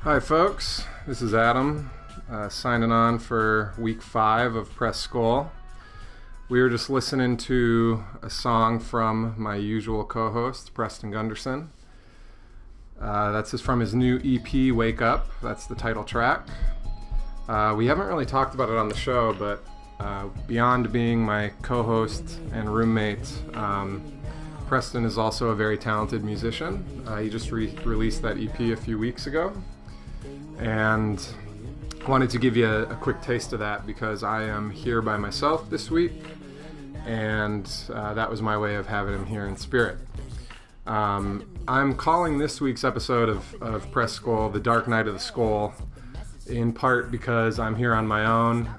Hi folks, this is Adam, signing on for week 5 of Press Skol. We were just listening to a song from my usual co-host, Preston Gunderson. That's from his new EP, Wake Up. That's the title track. We haven't really talked about it on the show, but beyond being my co-host and roommate, Preston is also a very talented musician. He just released that EP a few weeks ago. And wanted to give you a quick taste of that because I am here by myself this week, and that was my way of having him here in spirit. I'm calling this week's episode of Press Skol The Dark Night of the Skol, in part because I'm here on my own,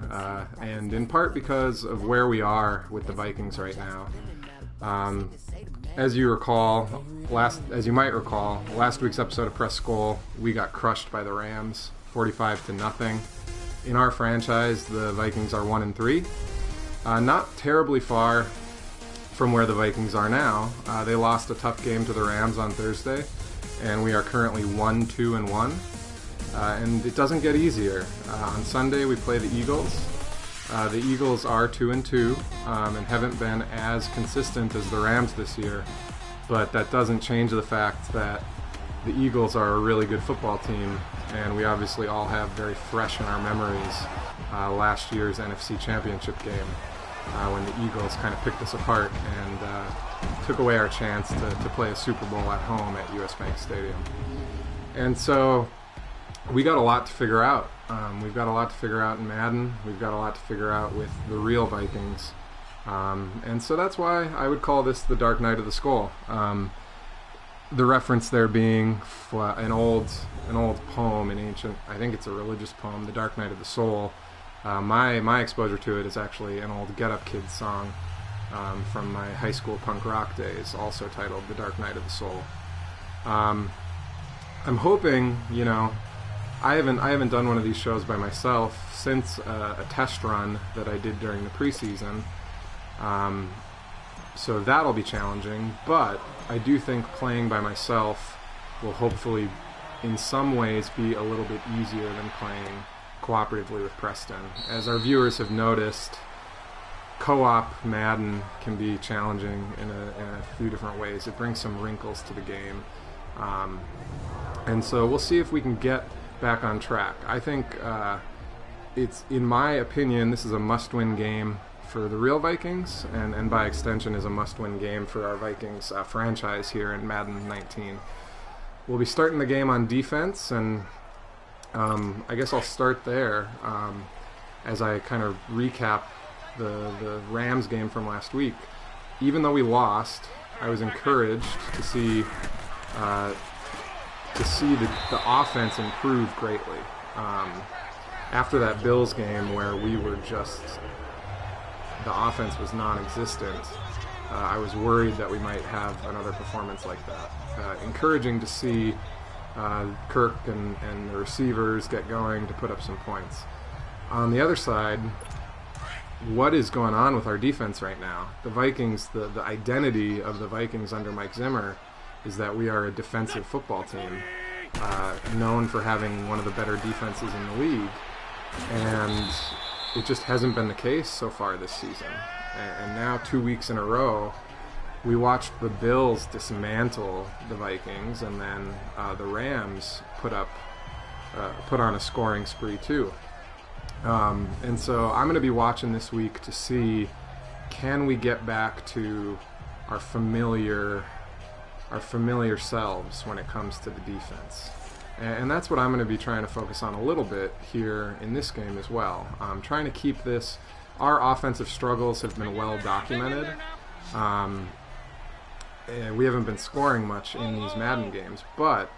and in part because of where we are with the Vikings right now. As you might recall, last week's episode of Press Skol, we got crushed by the Rams, 45-0. In our franchise, the Vikings are 1-3. Not terribly far from where the Vikings are now. They lost a tough game to the Rams on Thursday, and we are currently 1-2-1. And it doesn't get easier. On Sunday, we play the Eagles. The Eagles are 2-2 and haven't been as consistent as the Rams this year, but that doesn't change the fact that the Eagles are a really good football team, and we obviously all have very fresh in our memories last year's NFC Championship game when the Eagles kind of picked us apart and took away our chance to play a Super Bowl at home at US Bank Stadium. And so we got a lot to figure out. We've got a lot to figure out in Madden. We've got a lot to figure out with the real Vikings. And so that's why I would call this the Dark Night of the Skol. The reference there being an old poem, an ancient, I think it's a religious poem, The Dark Night of the Soul. My exposure to it is actually an old Get Up Kids song from my high school punk rock days, also titled The Dark Night of the Soul. I'm hoping, I haven't done one of these shows by myself since a test run that I did during the preseason. So that'll be challenging, but I do think playing by myself will hopefully in some ways be a little bit easier than playing cooperatively with Preston. As our viewers have noticed, co-op Madden can be challenging in a few different ways. It brings some wrinkles to the game. And so we'll see if we can get back on track. I think it's, in my opinion, this is a must-win game for the real Vikings, and by extension is a must-win game for our Vikings franchise here in Madden 19. We'll be starting the game on defense, and I guess I'll start there as I kind of recap the Rams game from last week. Even though we lost, I was encouraged to see the offense improve greatly. After that Bills game where we were the offense was non-existent, I was worried that we might have another performance like that. Encouraging to see Kirk and the receivers get going to put up some points. On the other side, what is going on with our defense right now? The Vikings, the identity of the Vikings under Mike Zimmer is that we are a defensive football team, known for having one of the better defenses in the league, and it just hasn't been the case so far this season. And now 2 weeks in a row, we watched the Bills dismantle the Vikings, and then the Rams put on a scoring spree too. And so I'm going to be watching this week to see, can we get back to our familiar selves when it comes to the defense. And that's what I'm going to be trying to focus on a little bit here in this game as well. I'm trying to keep this. Our offensive struggles have been well documented. We haven't been scoring much in these Madden games, but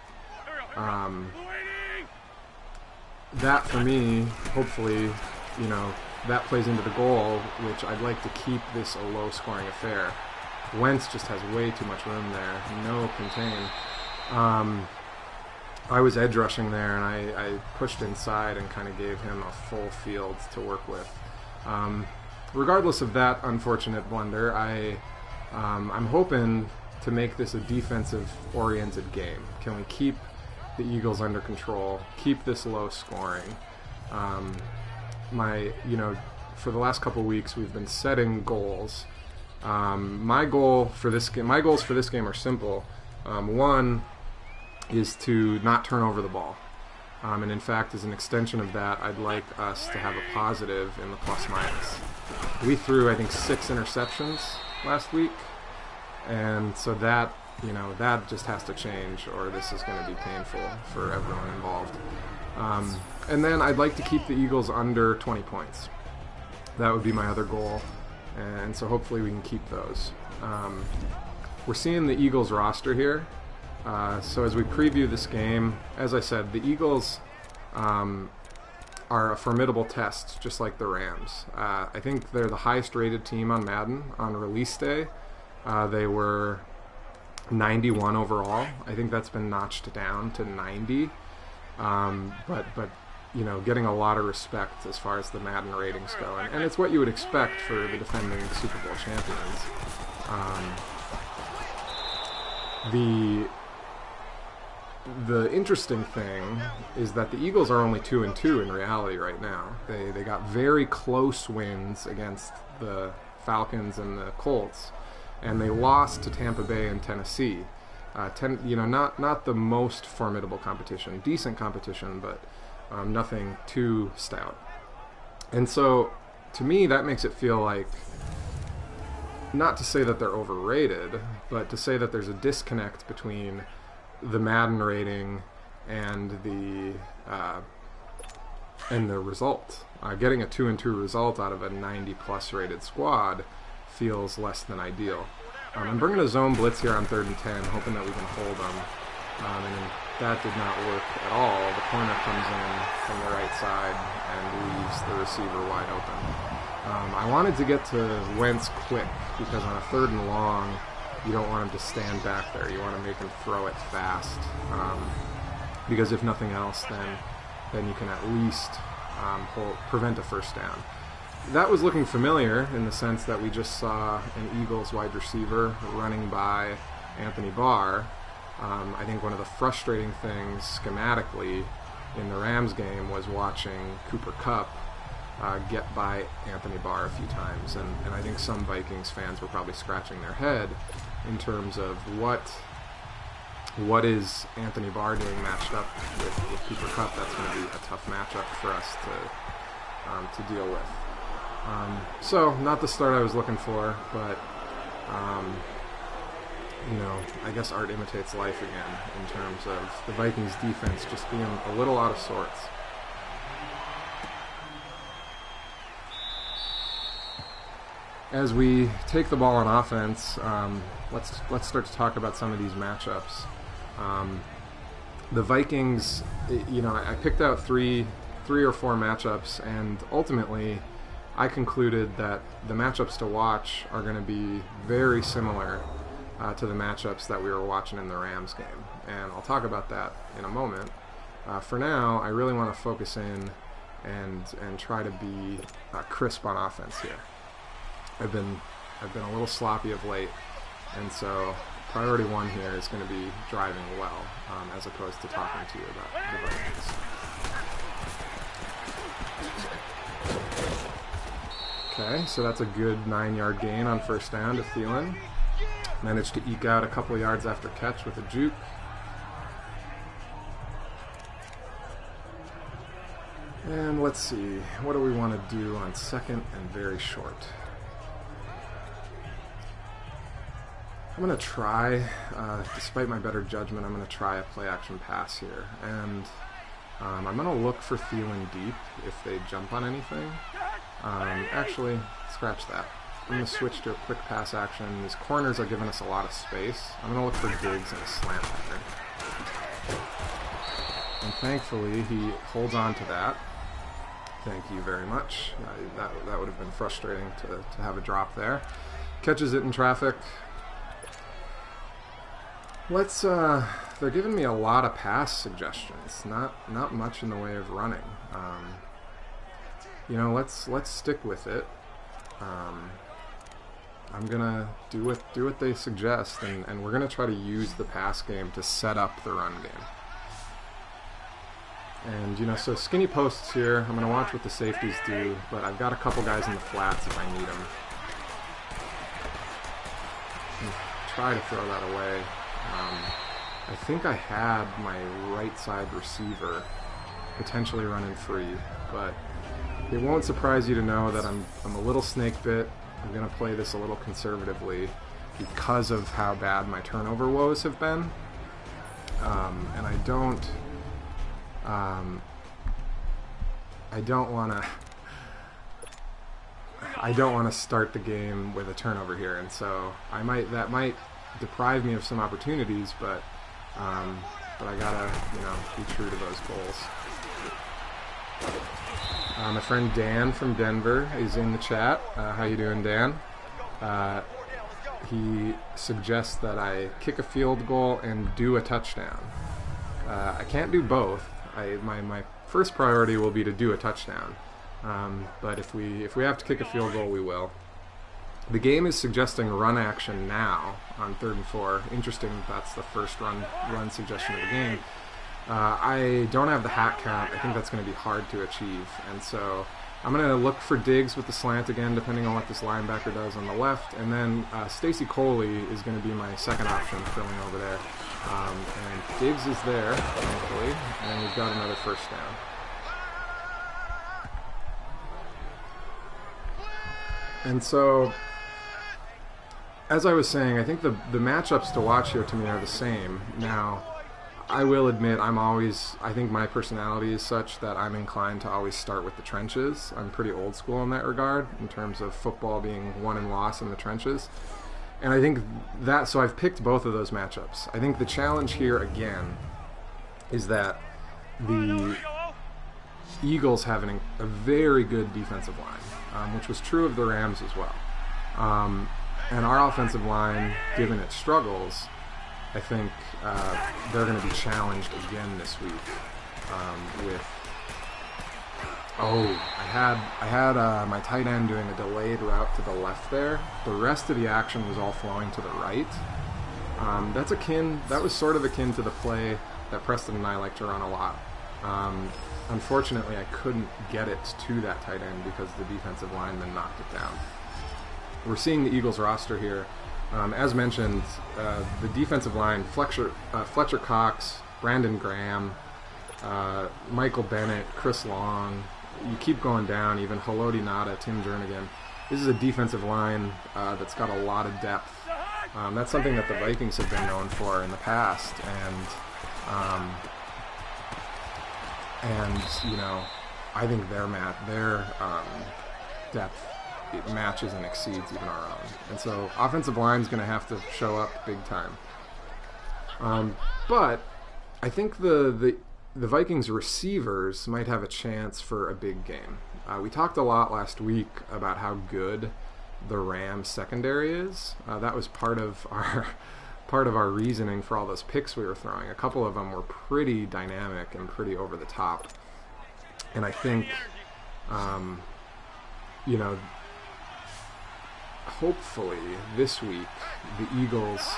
that for me, hopefully, that plays into the goal, which I'd like to keep this a low-scoring affair. Wentz just has way too much room there, no contain. I was edge rushing there, and I pushed inside and kind of gave him a full field to work with. Regardless of that unfortunate blunder, I'm hoping to make this a defensive-oriented game. Can we keep the Eagles under control, keep this low scoring? For the last couple weeks, we've been setting goals. My goals for this game are simple. One is to not turn over the ball. And in fact, as an extension of that, I'd like us to have a positive in the plus-minus. We threw, I think, 6 interceptions last week. And so that just has to change, or this is going to be painful for everyone involved. And then I'd like to keep the Eagles under 20 points. That would be my other goal. And so hopefully we can keep those. We're seeing the Eagles roster here. So as we preview this game, as I said, the Eagles are a formidable test, just like the Rams. I think they're the highest rated team on Madden on release day. They were 91 overall. I think that's been notched down to 90. But getting a lot of respect as far as the Madden ratings go. And it's what you would expect for the defending Super Bowl champions. The interesting thing is that the Eagles are only 2-2 in reality right now. They got very close wins against the Falcons and the Colts, and they lost to Tampa Bay and Tennessee. Not the most formidable competition, decent competition, but nothing too stout. And so, to me, that makes it feel like, not to say that they're overrated, but to say that there's a disconnect between the Madden rating and the result. Getting a 2-2 result out of a 90+ rated squad feels less than ideal. I'm bringing a zone blitz here on 3rd and 10, hoping that we can hold them. And that did not work at all. The corner comes in from the right side and leaves the receiver wide open. I wanted to get to Wentz quick, because on a 3rd and long, you don't want him to stand back there. You want to make him throw it fast. Because if nothing else, then you can at least prevent a first down. That was looking familiar in the sense that we just saw an Eagles wide receiver running by Anthony Barr. I think one of the frustrating things schematically in the Rams game was watching Cooper Kupp get by Anthony Barr a few times. And I think some Vikings fans were probably scratching their head in terms of what is Anthony Barr doing matched up with Cooper Kupp. That's going to be a tough matchup for us to deal with. So, not the start I was looking for, but, I guess art imitates life again in terms of the Vikings defense just being a little out of sorts. As we take the ball on offense, let's start to talk about some of these matchups. The Vikings, I picked out three or four matchups, and ultimately I concluded that the matchups to watch are going to be very similar to the matchups that we were watching in the Rams game. And I'll talk about that in a moment. For now, I really want to focus in and try to be crisp on offense here. I've been a little sloppy of late, and so priority one here is going to be driving well, as opposed to talking to you about the Vikings. Okay, so that's a good 9-yard gain on first down to Thielen. Managed to eke out a couple yards after catch with a juke. And let's see, what do we want to do on second and very short? I'm going to try, despite my better judgment, I'm going to try a play-action pass here. And I'm going to look for Thielen deep if they jump on anything. Actually, scratch that. I'm going to switch to a quick pass action. These corners are giving us a lot of space. I'm going to look for Diggs and a slant pattern. And thankfully, he holds on to that. Thank you very much. That would have been frustrating to have a drop there. Catches it in traffic. Let's, they're giving me a lot of pass suggestions. Not much in the way of running. You know, let's stick with it. I'm gonna do what they suggest, and we're gonna try to use the pass game to set up the run game. And you know, so skinny posts here. I'm gonna watch what the safeties do, but I've got a couple guys in the flats if I need them. Try to throw that away. I think I had my right side receiver potentially running free, but it won't surprise you to know that I'm a little snake bit. I'm going to play this a little conservatively because of how bad my turnover woes have been. And I don't want to start the game with a turnover here, and so that might deprive me of some opportunities, but I gotta, you know, be true to those goals. My friend Dan from Denver is in the chat. How you doing, Dan? He suggests that I kick a field goal and do a touchdown. I can't do both. My first priority will be to do a touchdown. But if we have to kick a field goal, we will. The game is suggesting run action now on 3rd and 4. Interesting, that's the first run suggestion of the game. I don't have the hat count. I think that's going to be hard to achieve, and so I'm going to look for Diggs with the slant again, depending on what this linebacker does on the left, and then Stacy Coley is going to be my second option filling over there. And Diggs is there, thankfully, and we've got another first down. And so, as I was saying, I think the matchups to watch here to me are the same. Now, I will admit I think my personality is such that I'm inclined to always start with the trenches. I'm pretty old school in that regard, in terms of football being won and lost in the trenches. And I think that, so I've picked both of those matchups. I think the challenge here, again, is that the Eagles have a very good defensive line, which was true of the Rams as well. And our offensive line, given its struggles, I think they're going to be challenged again this week I had my tight end doing a delayed route to the left there. The rest of the action was all flowing to the right. That was sort of akin to the play that Preston and I like to run a lot. Unfortunately, I couldn't get it to that tight end because the defensive lineman knocked it down. We're seeing the Eagles roster here. As mentioned, the defensive line, Fletcher Cox, Brandon Graham, Michael Bennett, Chris Long, you keep going down, even Haloti Nada, Tim Jernigan. This is a defensive line that's got a lot of depth. That's something that the Vikings have been known for in the past, and you know, I think their depth, it matches and exceeds even our own. And so offensive line is going to have to show up big time. But I think the Vikings receivers might have a chance for a big game. We talked a lot last week about how good the Rams secondary is. That was part of our reasoning for all those picks we were throwing. A couple of them were pretty dynamic and pretty over the top. And I think, you know, hopefully this week the Eagles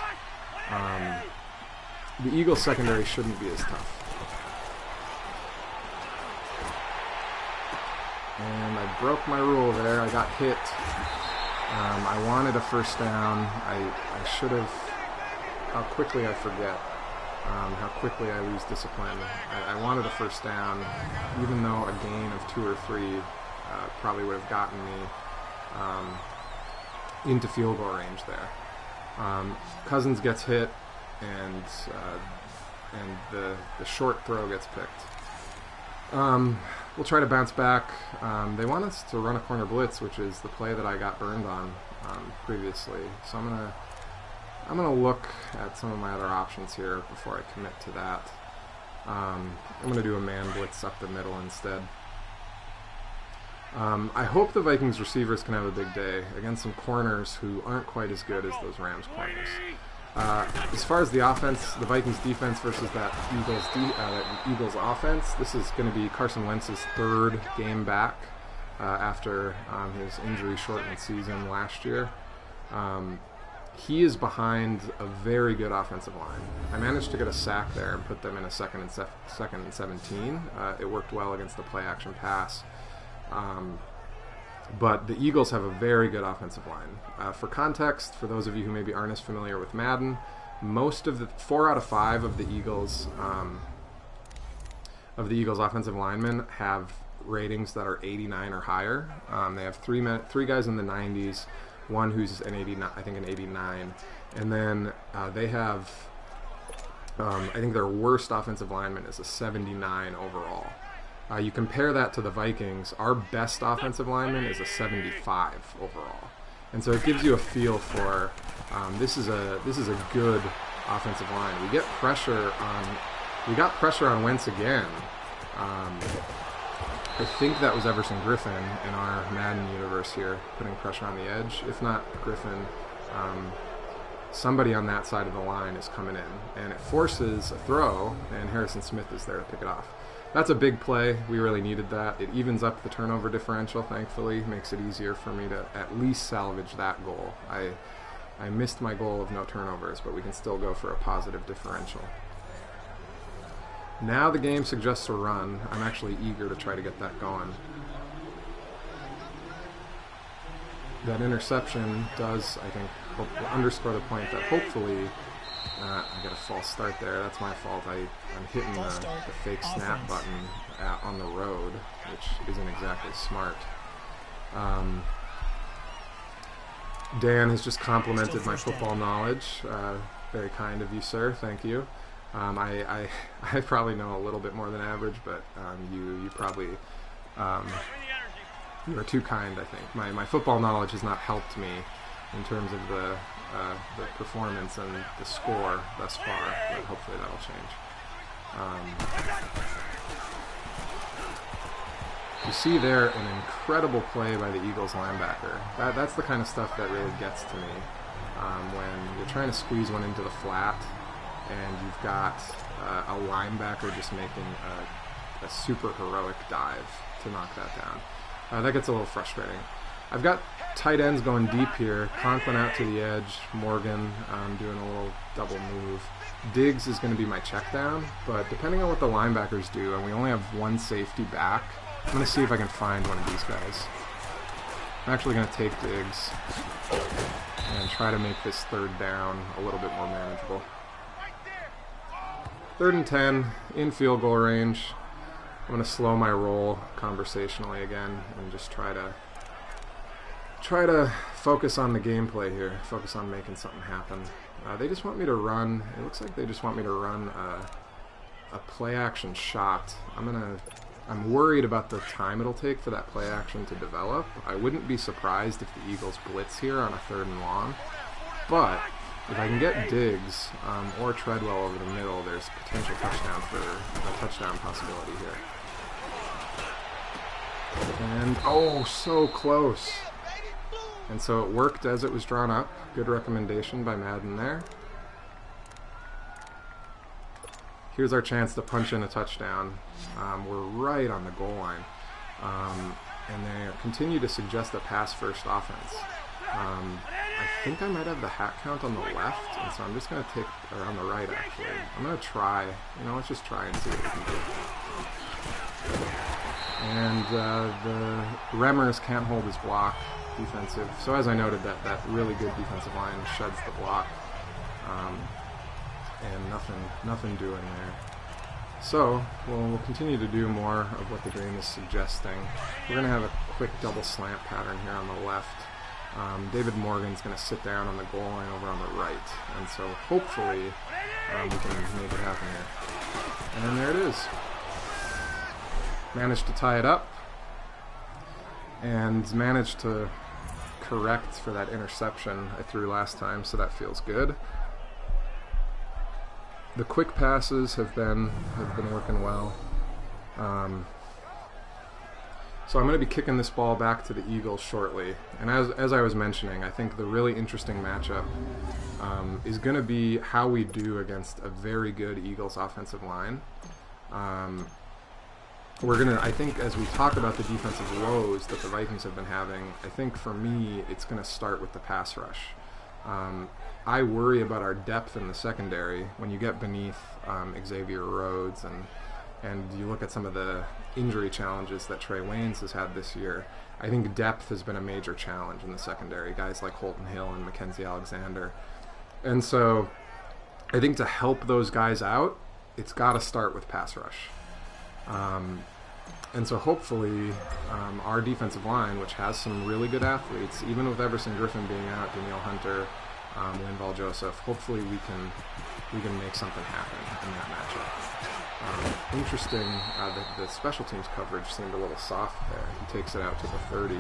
secondary shouldn't be as tough. And I broke my rule there. I got hit. I wanted a first down. I should have... How quickly I forget. How quickly I lose discipline. I wanted a first down, even though a gain of 2 or 3 probably would have gotten me into field goal range there. Cousins gets hit, and the short throw gets picked. We'll try to bounce back. They want us to run a corner blitz, which is the play that I got burned on previously. So I'm gonna look at some of my other options here before I commit to that. I'm gonna do a man blitz up the middle instead. I hope the Vikings receivers can have a big day against some corners who aren't quite as good as those Rams corners. As far as the offense, the Vikings defense versus that Eagles offense, this is going to be Carson Wentz's 3rd game back after his injury-shortened season last year. He is behind a very good offensive line. I managed to get a sack there and put them in a second and 17. It worked well against the play-action pass. But the Eagles have a very good offensive line. For context, for those of you who maybe aren't as familiar with Madden, 4 out of 5 of the Eagles offensive linemen have ratings that are 89 or higher. They have three guys in the 90s, one who's an 89, and then they have I think their worst offensive lineman is a 79 overall. You compare that to the Vikings, our best offensive lineman is a 75 overall. And so it gives you a feel for this is a good offensive line. We got pressure on Wentz again. I think that was Everson Griffin in our Madden universe here, putting pressure on the edge. If not Griffin, somebody on that side of the line is coming in, and it forces a throw, and Harrison Smith is there to pick it off. That's a big play. We really needed that. It evens up the turnover differential, thankfully. Makes it easier for me to at least salvage that goal. I missed my goal of no turnovers, but we can still go for a positive differential. Now the game suggests a run. I'm actually eager to try to get that going. That interception does, I think, underscore the point that hopefully... I got a false start there. That's my fault. I'm hitting the fake snap button on the road, which isn't exactly smart. Dan has just complimented my football knowledge. Very kind of you, sir. Thank you. I probably know a little bit more than average, but you probably you are too kind, I think. My football knowledge has not helped me in terms of the performance and the score thus far, but hopefully that'll change. You see there an incredible play by the Eagles linebacker. That's the kind of stuff that really gets to me when you're trying to squeeze one into the flat and you've got a linebacker just making a super heroic dive to knock that down. That gets a little frustrating. I've got tight ends going deep here. Conklin out to the edge. Morgan doing a little double move. Diggs is going to be my check down, but depending on what the linebackers do, and we only have one safety back, I'm going to see if I can find one of these guys. I'm actually going to take Diggs and try to make this 3rd down a little bit more manageable. 3rd and 10, in field goal range. I'm going to slow my roll conversationally again and just try to focus on the gameplay here, focus on making something happen. They just want me to run, it looks like they just want me to run a play-action shot. I'm worried about the time it'll take for that play-action to develop. I wouldn't be surprised if the Eagles blitz here on a 3rd and long, but if I can get Diggs or Treadwell over the middle, there's potential touchdown for a touchdown possibility here. And, oh, so close. And so it worked as it was drawn up. Good recommendation by Madden there. Here's our chance to punch in a touchdown. We're right on the goal line. And they continue to suggest a pass-first offense. I think I might have the hat count on the left, and so I'm just going to take, or on the right actually. I'm going to try, let's just try and see what we can do. And the Remmers can't hold his block. defensive. So as I noted, that really good defensive line sheds the block, and nothing doing there. So we'll continue to do more of what the game is suggesting. We're going to have a quick double slant pattern here on the left. David Morgan's going to sit down on the goal line over on the right, and so hopefully we can make it happen here. And there it is. Managed to tie it up, and managed to correct for that interception I threw last time, so that feels good. The quick passes have been working well. So I'm going to be kicking this ball back to the Eagles shortly. And as I was mentioning, I think the really interesting matchup is going to be how we do against a very good Eagles offensive line. I think as we talk about the defensive woes that the Vikings have been having, I think for me it's going to start with the pass rush. I worry about our depth in the secondary when you get beneath Xavier Rhodes and you look at some of the injury challenges that Trey Waynes has had this year. I think depth has been a major challenge in the secondary, guys like Holton Hill and Mackenzie Alexander. And so I think to help those guys out, it's got to start with pass rush. And so hopefully our defensive line, which has some really good athletes, even with Everson Griffin being out, Danielle Hunter, Linval Joseph, hopefully we can make something happen in that matchup. Interesting, the special teams coverage seemed a little soft there. He takes it out to the 30.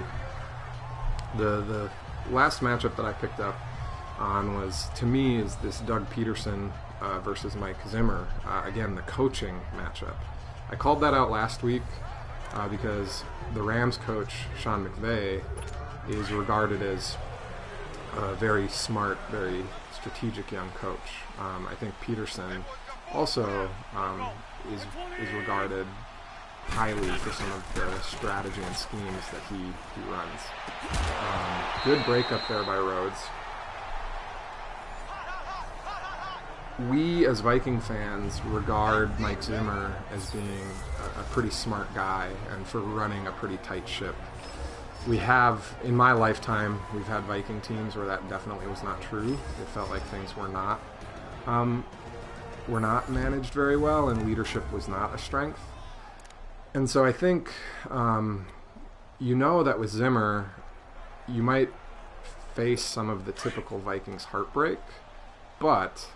The last matchup that I picked up on was, to me, is this Doug Peterson versus Mike Zimmer. Again, the coaching matchup. I called that out last week because the Rams coach, Sean McVay, is regarded as a very smart, very strategic young coach. I think Peterson also is regarded highly for some of the strategy and schemes that he runs. Good breakup there by Rhodes. We, as Viking fans, regard Mike Zimmer as being a pretty smart guy and for running a pretty tight ship. We have, in my lifetime, we've had Viking teams where that definitely was not true. It felt like things were not managed very well, and leadership was not a strength. And so I think, that with Zimmer, you might face some of the typical Vikings heartbreak, but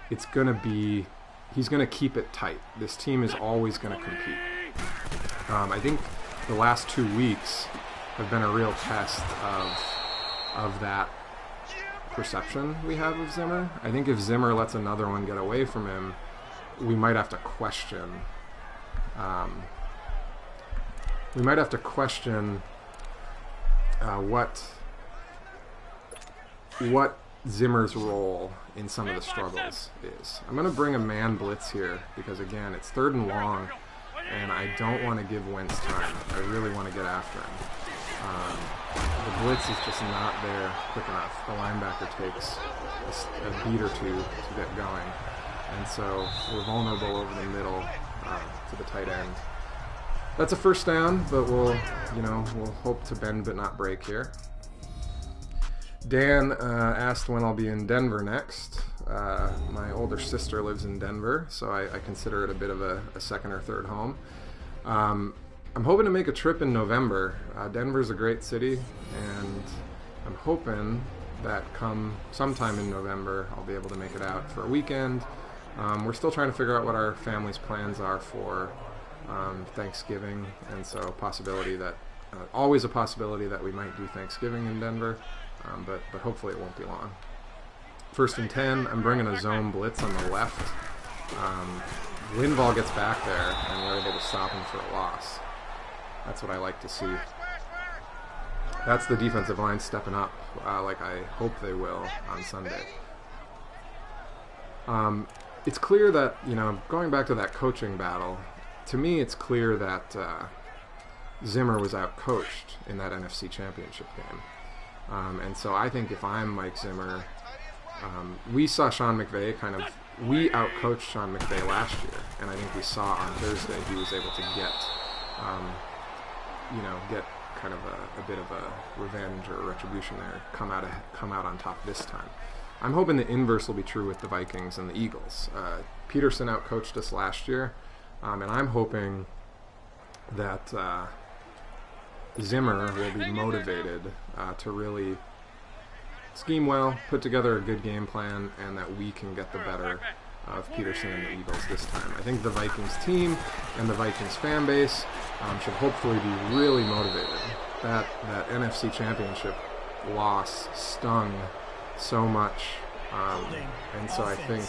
he's going to keep it tight. This team is always going to compete. I think the last 2 weeks have been a real test of that perception we have of Zimmer. I think if Zimmer lets another one get away from him, we might have to question. What Zimmer's role in some of the struggles is. I'm going to bring a man blitz here because, again, it's 3rd and long, and I don't want to give Wentz time. I really want to get after him. The blitz is just not there quick enough. The linebacker takes a beat or two to get going, and so we're vulnerable over the middle to the tight end. That's a first down, but we'll hope to bend but not break here. Dan asked when I'll be in Denver next. My older sister lives in Denver, so I consider it a bit of a second or third home. I'm hoping to make a trip in November. Denver's a great city, and I'm hoping that come sometime in November I'll be able to make it out for a weekend. We're still trying to figure out what our family's plans are for Thanksgiving, and so always a possibility that we might do Thanksgiving in Denver. But hopefully it won't be long. 1st and 10, I'm bringing a zone blitz on the left. Linval gets back there, and we're able to stop him for a loss. That's what I like to see. That's the defensive line stepping up, like I hope they will on Sunday. It's clear that, going back to that coaching battle, to me it's clear that Zimmer was out-coached in that NFC Championship game. And so I think if I'm Mike Zimmer, we saw Sean McVay we out-coached Sean McVay last year, and I think we saw on Thursday he was able to get kind of a bit of a revenge or a retribution there, come out on top this time. I'm hoping the inverse will be true with the Vikings and the Eagles. Peterson outcoached us last year, and I'm hoping that Zimmer will be motivated to really scheme well, put together a good game plan, and that we can get the better of Peterson and the Eagles this time. I think the Vikings team and the Vikings fan base should hopefully be really motivated. That NFC Championship loss stung so much, and so I think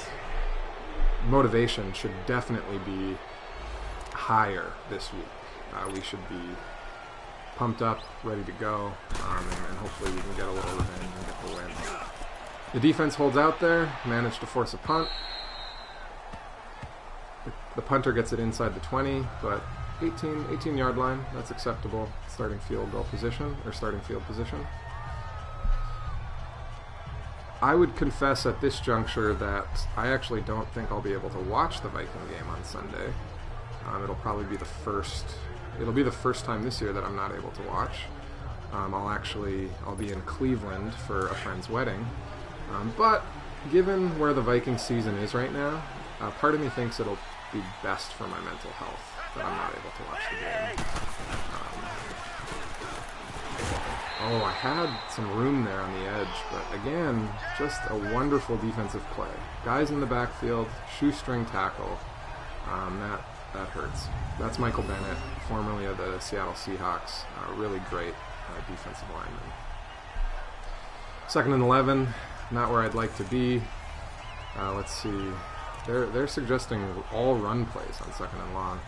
motivation should definitely be higher this week. We should be pumped up, ready to go, and hopefully we can get a little revenge and get the win. The defense holds out there, managed to force a punt. The punter gets it inside the 20, but 18-yard line, that's acceptable starting field position. I would confess at this juncture that I actually don't think I'll be able to watch the Viking game on Sunday. It'll probably be the first time this year that I'm not able to watch. I'll be in Cleveland for a friend's wedding. But given where the Viking season is right now, part of me thinks it'll be best for my mental health that I'm not able to watch the game. I had some room there on the edge, but again, just a wonderful defensive play. Guys in the backfield, shoestring tackle, that hurts. That's Michael Bennett, formerly of the Seattle Seahawks, really great defensive lineman. 2nd and 11, not where I'd like to be. Let's see. They're suggesting all run plays on 2nd and long.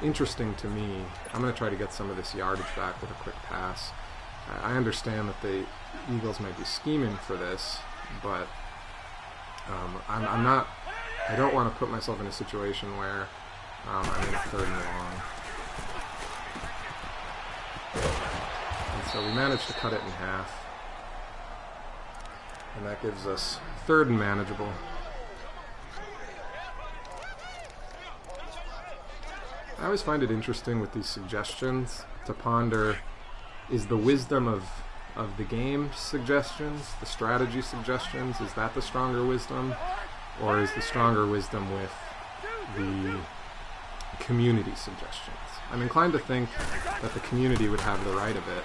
Interesting to me. I'm going to try to get some of this yardage back with a quick pass. I understand that the Eagles might be scheming for this, but I'm not. I don't want to put myself in a situation where I'm in a 3rd and long. And so we managed to cut it in half, and that gives us 3rd and manageable. I always find it interesting with these suggestions to ponder, is the wisdom of the game suggestions, the strategy suggestions, is that the stronger wisdom? Or is the stronger wisdom with the community suggestions? I'm inclined to think that the community would have the right of it.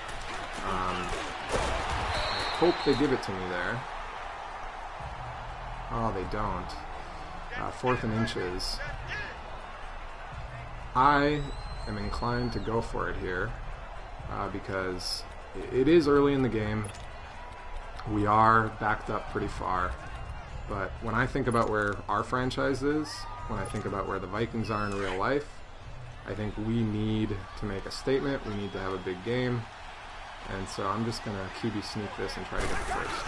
I hope they give it to me there. Oh, they don't. 4th and inches. I am inclined to go for it here because it is early in the game. We are backed up pretty far. But when I think about where our franchise is, when I think about where the Vikings are in real life, I think we need to make a statement. We need to have a big game. And so I'm just going to QB sneak this and try to get the first.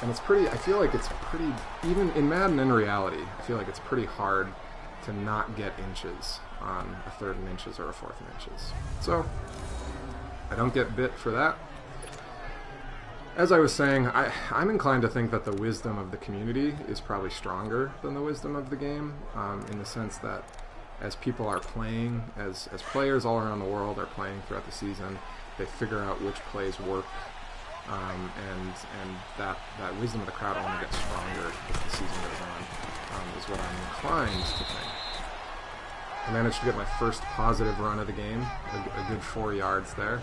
And it's pretty, I feel like it's pretty, even in Madden in reality, I feel like it's pretty hard to not get inches on a 3rd and inches or a 4th and inches. So I don't get bit for that. As I was saying, I'm inclined to think that the wisdom of the community is probably stronger than the wisdom of the game, in the sense that as people are playing, as players all around the world are playing throughout the season, they figure out which plays work, and that wisdom of the crowd only gets stronger as the season goes on, is what I'm inclined to think. I managed to get my first positive run of the game, a good 4 yards there.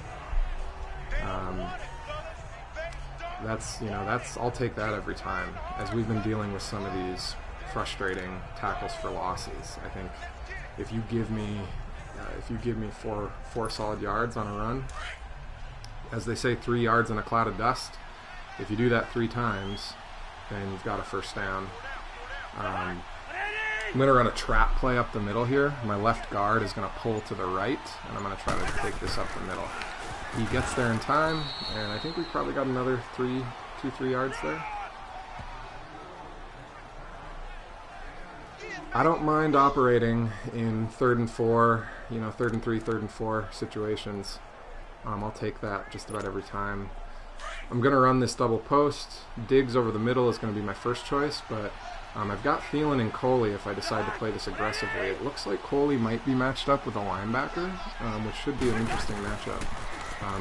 I'll take that every time. As we've been dealing with some of these frustrating tackles for losses, I think if you give me four solid yards on a run, as they say, 3 yards in a cloud of dust, if you do that 3 times, then you've got a first down. I'm going to run a trap play up the middle here. My left guard is going to pull to the right, and I'm going to try to take this up the middle. He gets there in time, and I think we've probably got another 3 yards there. I don't mind operating in 3rd and 4, 3rd and 3, 3rd and 4 situations. I'll take that just about every time. I'm going to run this double post. Diggs over the middle is going to be my first choice, but I've got Thielen and Coley if I decide to play this aggressively. It looks like Coley might be matched up with a linebacker, which should be an interesting matchup.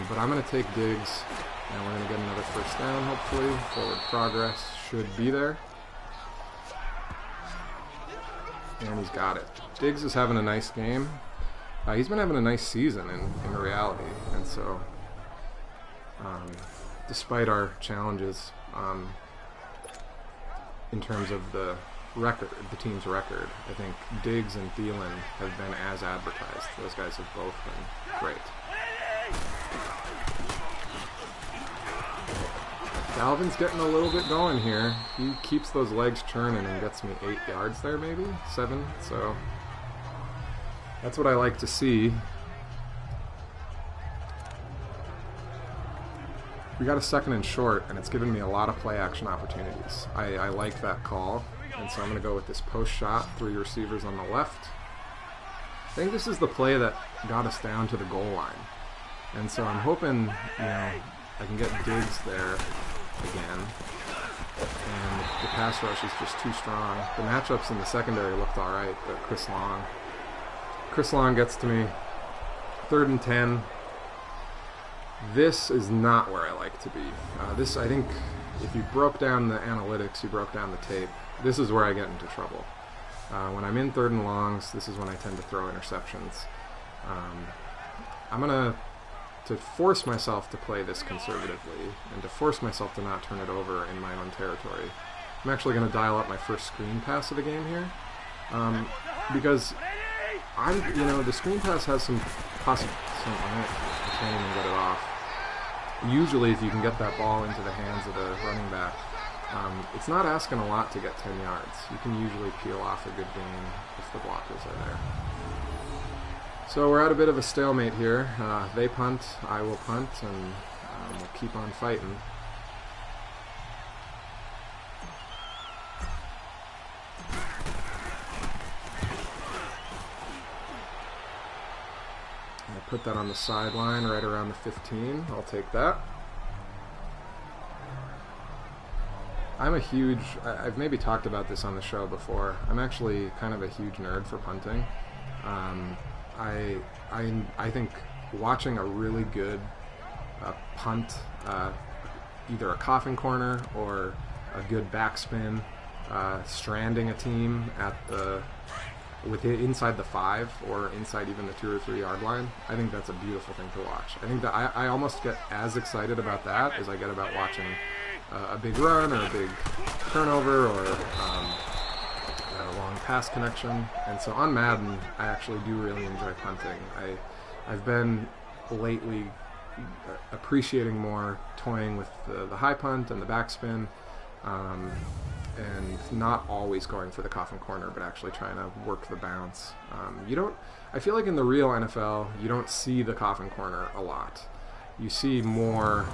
But I'm going to take Diggs, and we're going to get another first down, hopefully. Forward progress should be there. And he's got it. Diggs is having a nice game. He's been having a nice season in reality. And so, despite our challenges, in terms of the record, the team's record, I think Diggs and Thielen have been as advertised. Those guys have both been great. Dalvin's getting a little bit going here. He keeps those legs churning and gets me 8 yards there, maybe 7. So that's what I like to see. We got a 2nd and short, and it's given me a lot of play action opportunities. I like that call, and so I'm going to go with this post shot, 3 receivers on the left. I think this is the play that got us down to the goal line, and so I'm hoping, I can get Diggs there again, and the pass rush is just too strong. The matchups in the secondary looked alright, but Chris Long gets to me. 3rd and 10. This is not where I like to be. I think, if you broke down the analytics, you broke down the tape, this is where I get into trouble. When I'm in 3rd and longs, this is when I tend to throw interceptions. I'm going to force myself to play this conservatively, and to force myself to not turn it over in my own territory. I'm actually going to dial up my first screen pass of the game here, because the screen pass has some I can't even get it off. Usually, if you can get that ball into the hands of the running back, it's not asking a lot to get 10 yards. You can usually peel off a good gain if the blockers are there. So we're at a bit of a stalemate here. They punt, I will punt, and we'll keep on fighting. Put that on the sideline right around the 15. I'll take that. I've maybe talked about this on the show before. I'm actually kind of a huge nerd for punting. I think watching a really good punt, either a coffin corner or a good backspin, stranding a team at inside the 5 or inside even the 2 or 3 yard line, I think that's a beautiful thing to watch. I think that I almost get as excited about that as I get about watching a big run or a big turnover or a long pass connection. And so on Madden, I actually do really enjoy punting. I've been lately appreciating more toying with the high punt and the backspin, and not always going for the coffin corner, but actually trying to work the bounce. I feel like in the real NFL, you don't see the coffin corner a lot. You see more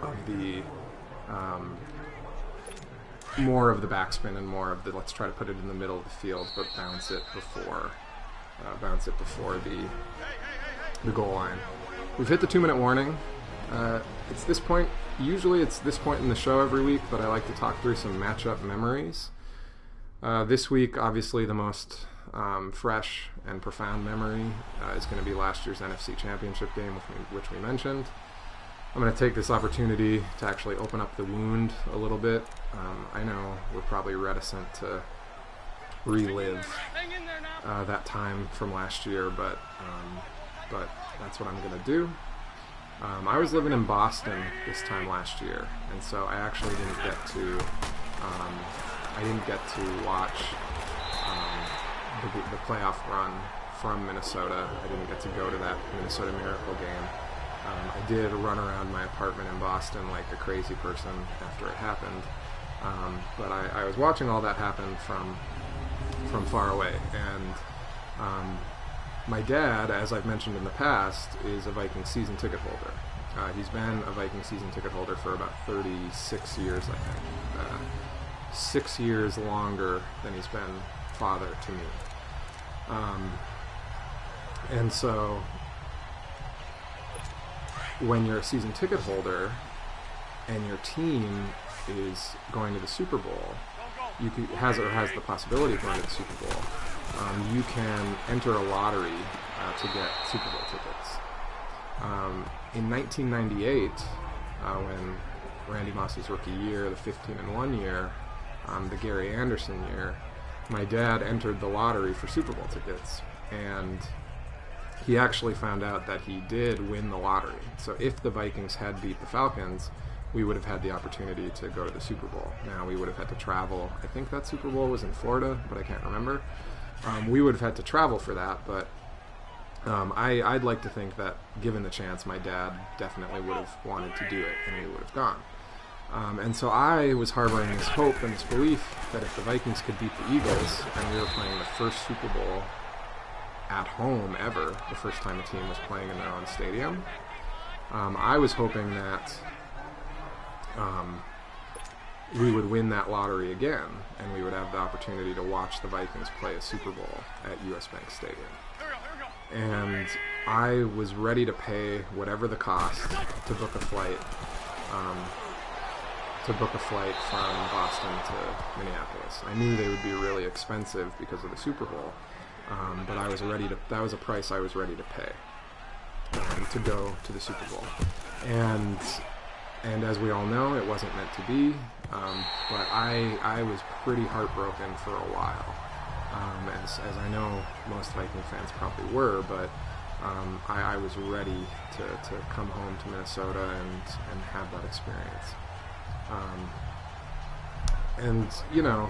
of the backspin and more of the let's try to put it in the middle of the field, but bounce it before the goal line. We've hit the 2-minute warning. It's this point. Usually it's this point in the show every week, but I like to talk through some matchup memories. This week, obviously, the most fresh and profound memory is going to be last year's NFC Championship game, which we mentioned. I'm going to take this opportunity to actually open up the wound a little bit. I know we're probably reticent to relive that time from last year, but that's what I'm going to do. I was living in Boston this time last year, and so I actually didn't get to watch the playoff run from Minnesota. I didn't get to go to that Minnesota Miracle game. I did run around my apartment in Boston like a crazy person after it happened, but I was watching all that happen from far away, and my dad, as I've mentioned in the past, is a Viking season ticket holder. He's been a Viking season ticket holder for about 36 years, I think. 6 years longer than he's been father to me. And so, when you're a season ticket holder and your team is going to the Super Bowl, has the possibility of going to the Super Bowl, you can enter a lottery to get Super Bowl tickets. In 1998, when Randy Moss's rookie year, the 15-1 year, the Gary Anderson year, my dad entered the lottery for Super Bowl tickets, and he actually found out that he did win the lottery. So if the Vikings had beat the Falcons, we would have had the opportunity to go to the Super Bowl. Now, we would have had to travel. I think that Super Bowl was in Florida, but I can't remember. We would have had to travel for that, but I'd like to think that, given the chance, my dad definitely would have wanted to do it, and we would have gone. And so I was harboring this hope and this belief that if the Vikings could beat the Eagles, and we were playing the first Super Bowl at home ever, the first time a team was playing in their own stadium, I was hoping that we would win that lottery again, and we would have the opportunity to watch the Vikings play a Super Bowl at US Bank Stadium. And I was ready to pay whatever the cost to book a flight from Boston to Minneapolis. I knew they would be really expensive because of the Super Bowl, but I was ready to. That was a price I was ready to pay to go to the Super Bowl. And as we all know, it wasn't meant to be. But I was pretty heartbroken for a while, as I know most Viking fans probably were. But I was ready to come home to Minnesota and have that experience. And you know,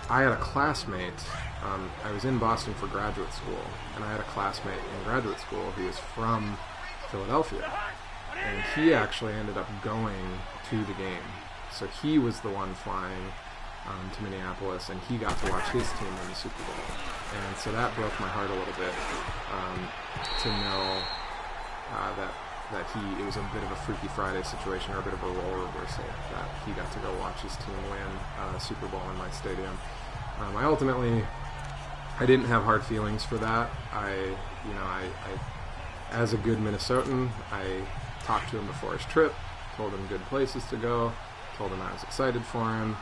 I had a classmate. I was in Boston for graduate school, and I had a classmate in graduate school who was from Philadelphia, and he actually ended up going to the game. So he was the one flying to Minneapolis, and he got to watch his team win the Super Bowl. And so that broke my heart a little bit to know that it was a bit of a Freaky Friday situation, or a bit of a role reversal, that he got to go watch his team win Super Bowl in my stadium. I didn't have hard feelings for that. I as a good Minnesotan, I talked to him before his trip, told him good places to go, told him I was excited for him.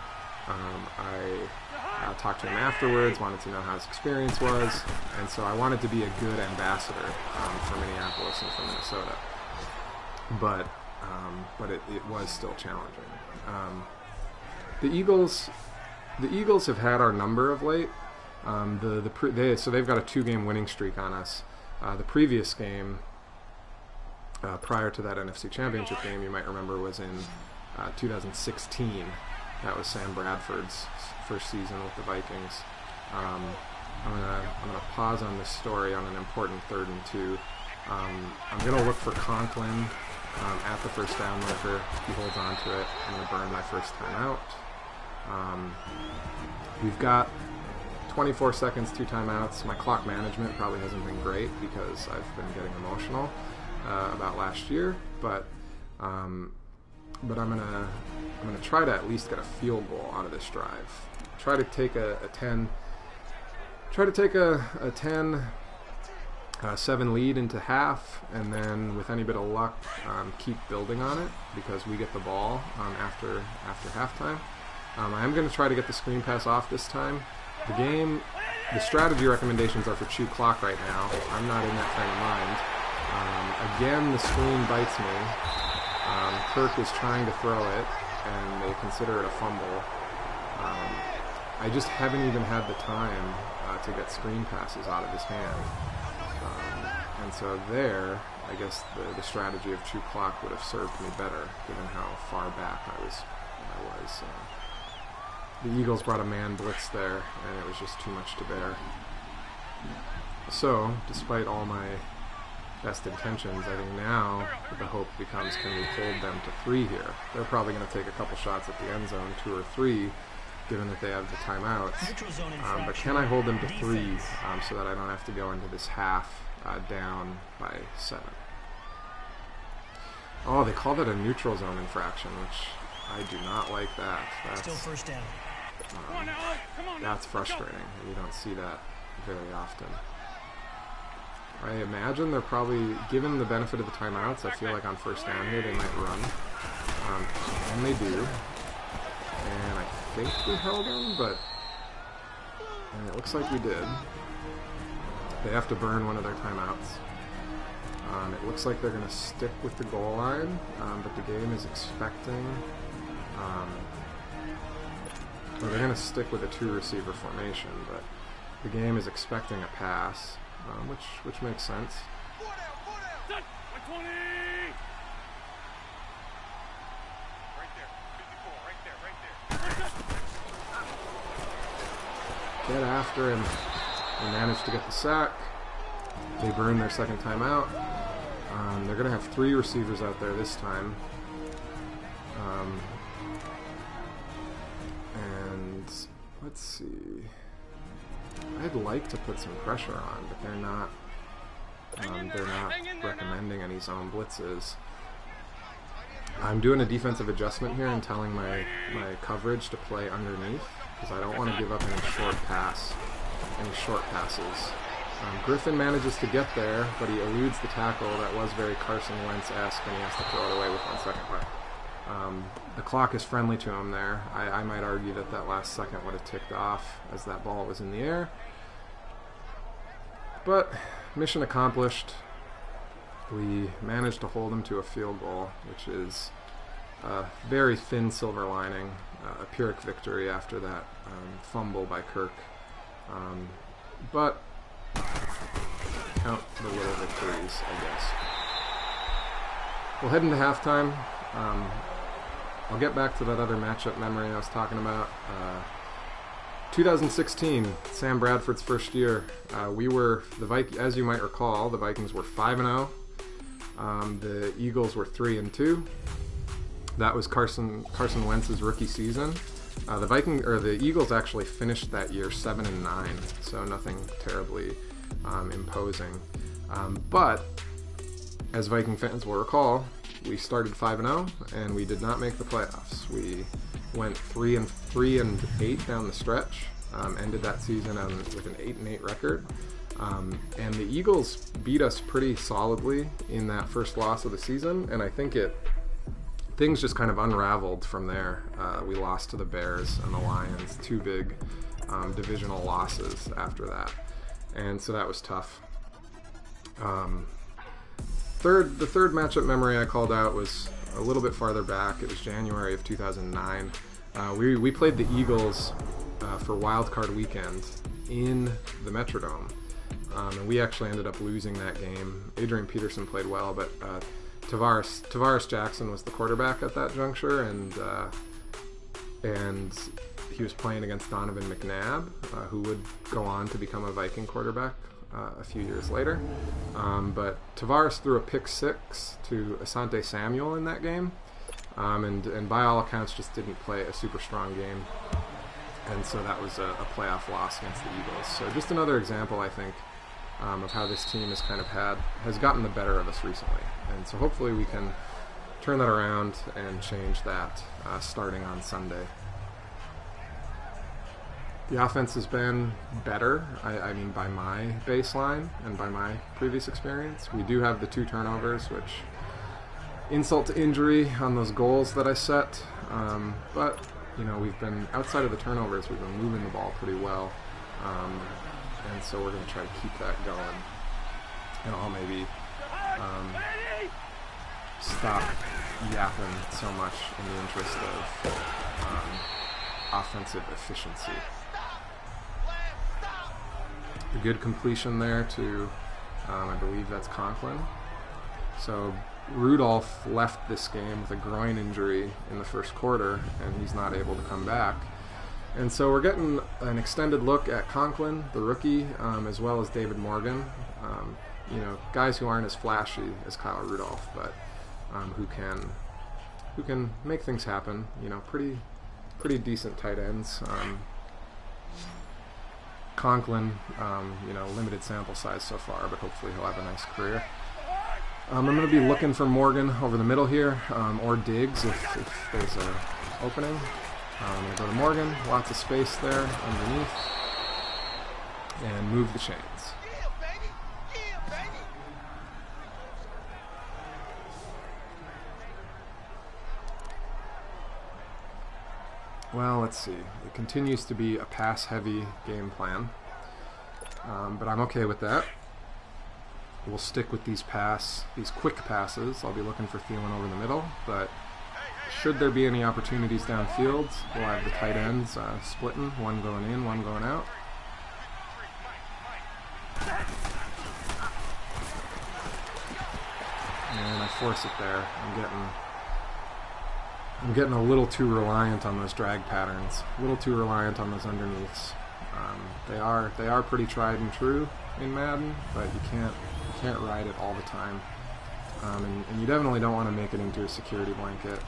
I talked to him afterwards, wanted to know how his experience was, and so I wanted to be a good ambassador for Minneapolis and for Minnesota. But it was still challenging. The Eagles have had our number of late. So they've got a 2-game winning streak on us. The previous game, prior to that NFC Championship game, you might remember, was in 2016. That was Sam Bradford's first season with the Vikings. I'm gonna pause on this story on an important 3rd and 2. I'm gonna look for Conklin at the first down marker. He holds on to it. I'm gonna burn my first time out. We've got 24 seconds, 2 timeouts. My clock management probably hasn't been great because I've been getting emotional about last year, but I'm gonna try to at least get a field goal out of this drive. Try to take a 10-7 lead into half, and then with any bit of luck, keep building on it because we get the ball after halftime. I am going to try to get the screen pass off this time. The strategy recommendations are for chew clock right now. I'm not in that frame of mind. Again, the screen bites me. Kirk is trying to throw it, and they consider it a fumble. I just haven't even had the time to get screen passes out of his hand. And so there, I guess the strategy of chew clock would have served me better, given how far back I was. The Eagles brought a man blitz there, and it was just too much to bear. So, despite all my best intentions, I think now the hope becomes, can we hold them to 3 here? They're probably going to take a couple shots at the end zone, 2 or 3, given that they have the timeouts. But can I hold them to 3 so that I don't have to go into this half down by 7? Oh, they call that a neutral zone infraction, which I do not like that. That's still first down. That's frustrating, and you don't see that very often. I imagine they're probably, given the benefit of the timeouts, I feel like on first down here they might run. And they do. And I think we held him, but it looks like we did. They have to burn one of their timeouts. It looks like they're going to stick with the goal line, but the game is expecting... well, they're going to stick with a 2-receiver formation, but the game is expecting a pass, which makes sense. Get after him. They managed to get the sack. They burn their second timeout. They're going to have 3 receivers out there this time. And let's see. I'd like to put some pressure on, but they're not recommending any zone blitzes. I'm doing a defensive adjustment here and telling my coverage to play underneath because I don't want to give up any short passes. Griffin manages to get there, but he eludes the tackle. That was very Carson Wentz-esque, and he has to throw it away with 1 second left. The clock is friendly to him there. I might argue that last second would have ticked off as that ball was in the air. But mission accomplished. We managed to hold him to a field goal, which is a very thin silver lining, a Pyrrhic victory after that fumble by Kirk. But count the little victories, I guess. We'll head into halftime. I'll get back to that other matchup memory I was talking about. 2016, Sam Bradford's first year. We were as you might recall, the Vikings were 5-0. The Eagles were 3-2. That was Carson Wentz's rookie season. The Eagles actually finished that year 7-9, so nothing terribly imposing. But as Viking fans will recall, we started 5-0 and we did not make the playoffs. We went 3-8 down the stretch, ended that season with an 8-8 record. And the Eagles beat us pretty solidly in that first loss of the season, and I think things just kind of unraveled from there. We lost to the Bears and the Lions, 2 big divisional losses after that, and so that was tough. The third matchup memory I called out was a little bit farther back. It was January of 2009. We played the Eagles for Wild Card Weekend in the Metrodome. And we actually ended up losing that game. Adrian Peterson played well, but Tavares Jackson was the quarterback at that juncture, and he was playing against Donovan McNabb, who would go on to become a Viking quarterback a few years later. But Tavares threw a pick 6 to Asante Samuel in that game, and by all accounts just didn't play a super strong game. And so that was a playoff loss against the Eagles. So just another example, I think, of how this team has gotten the better of us recently. And so hopefully we can turn that around and change that starting on Sunday. The offense has been better, I mean by my baseline and by my previous experience. We do have the 2 turnovers, which insult to injury on those goals that I set. But, we've been, outside of the turnovers, we've been moving the ball pretty well. And so we're going to try to keep that going. And I'll maybe stop yapping so much in the interest of offensive efficiency. A good completion there to, I believe that's Conklin. So Rudolph left this game with a groin injury in the first quarter, and he's not able to come back. And so we're getting an extended look at Conklin, the rookie, as well as David Morgan. Guys who aren't as flashy as Kyle Rudolph, but who can make things happen. Pretty decent tight ends. Conklin, limited sample size so far, but hopefully he'll have a nice career. I'm going to be looking for Morgan over the middle here, or Diggs if there's an opening. I'm going to go to Morgan, lots of space there underneath, and move the chains. Well, let's see. It continues to be a pass-heavy game plan, but I'm okay with that. We'll stick with these quick passes. I'll be looking for Thielen over the middle, but should there be any opportunities downfield, we'll have the tight ends splitting, one going in, one going out. And I force it there. I'm getting a little too reliant on those drag patterns, a little too reliant on those underneaths. They are pretty tried and true in Madden, but you can't ride it all the time, and you definitely don't want to make it into a security blanket.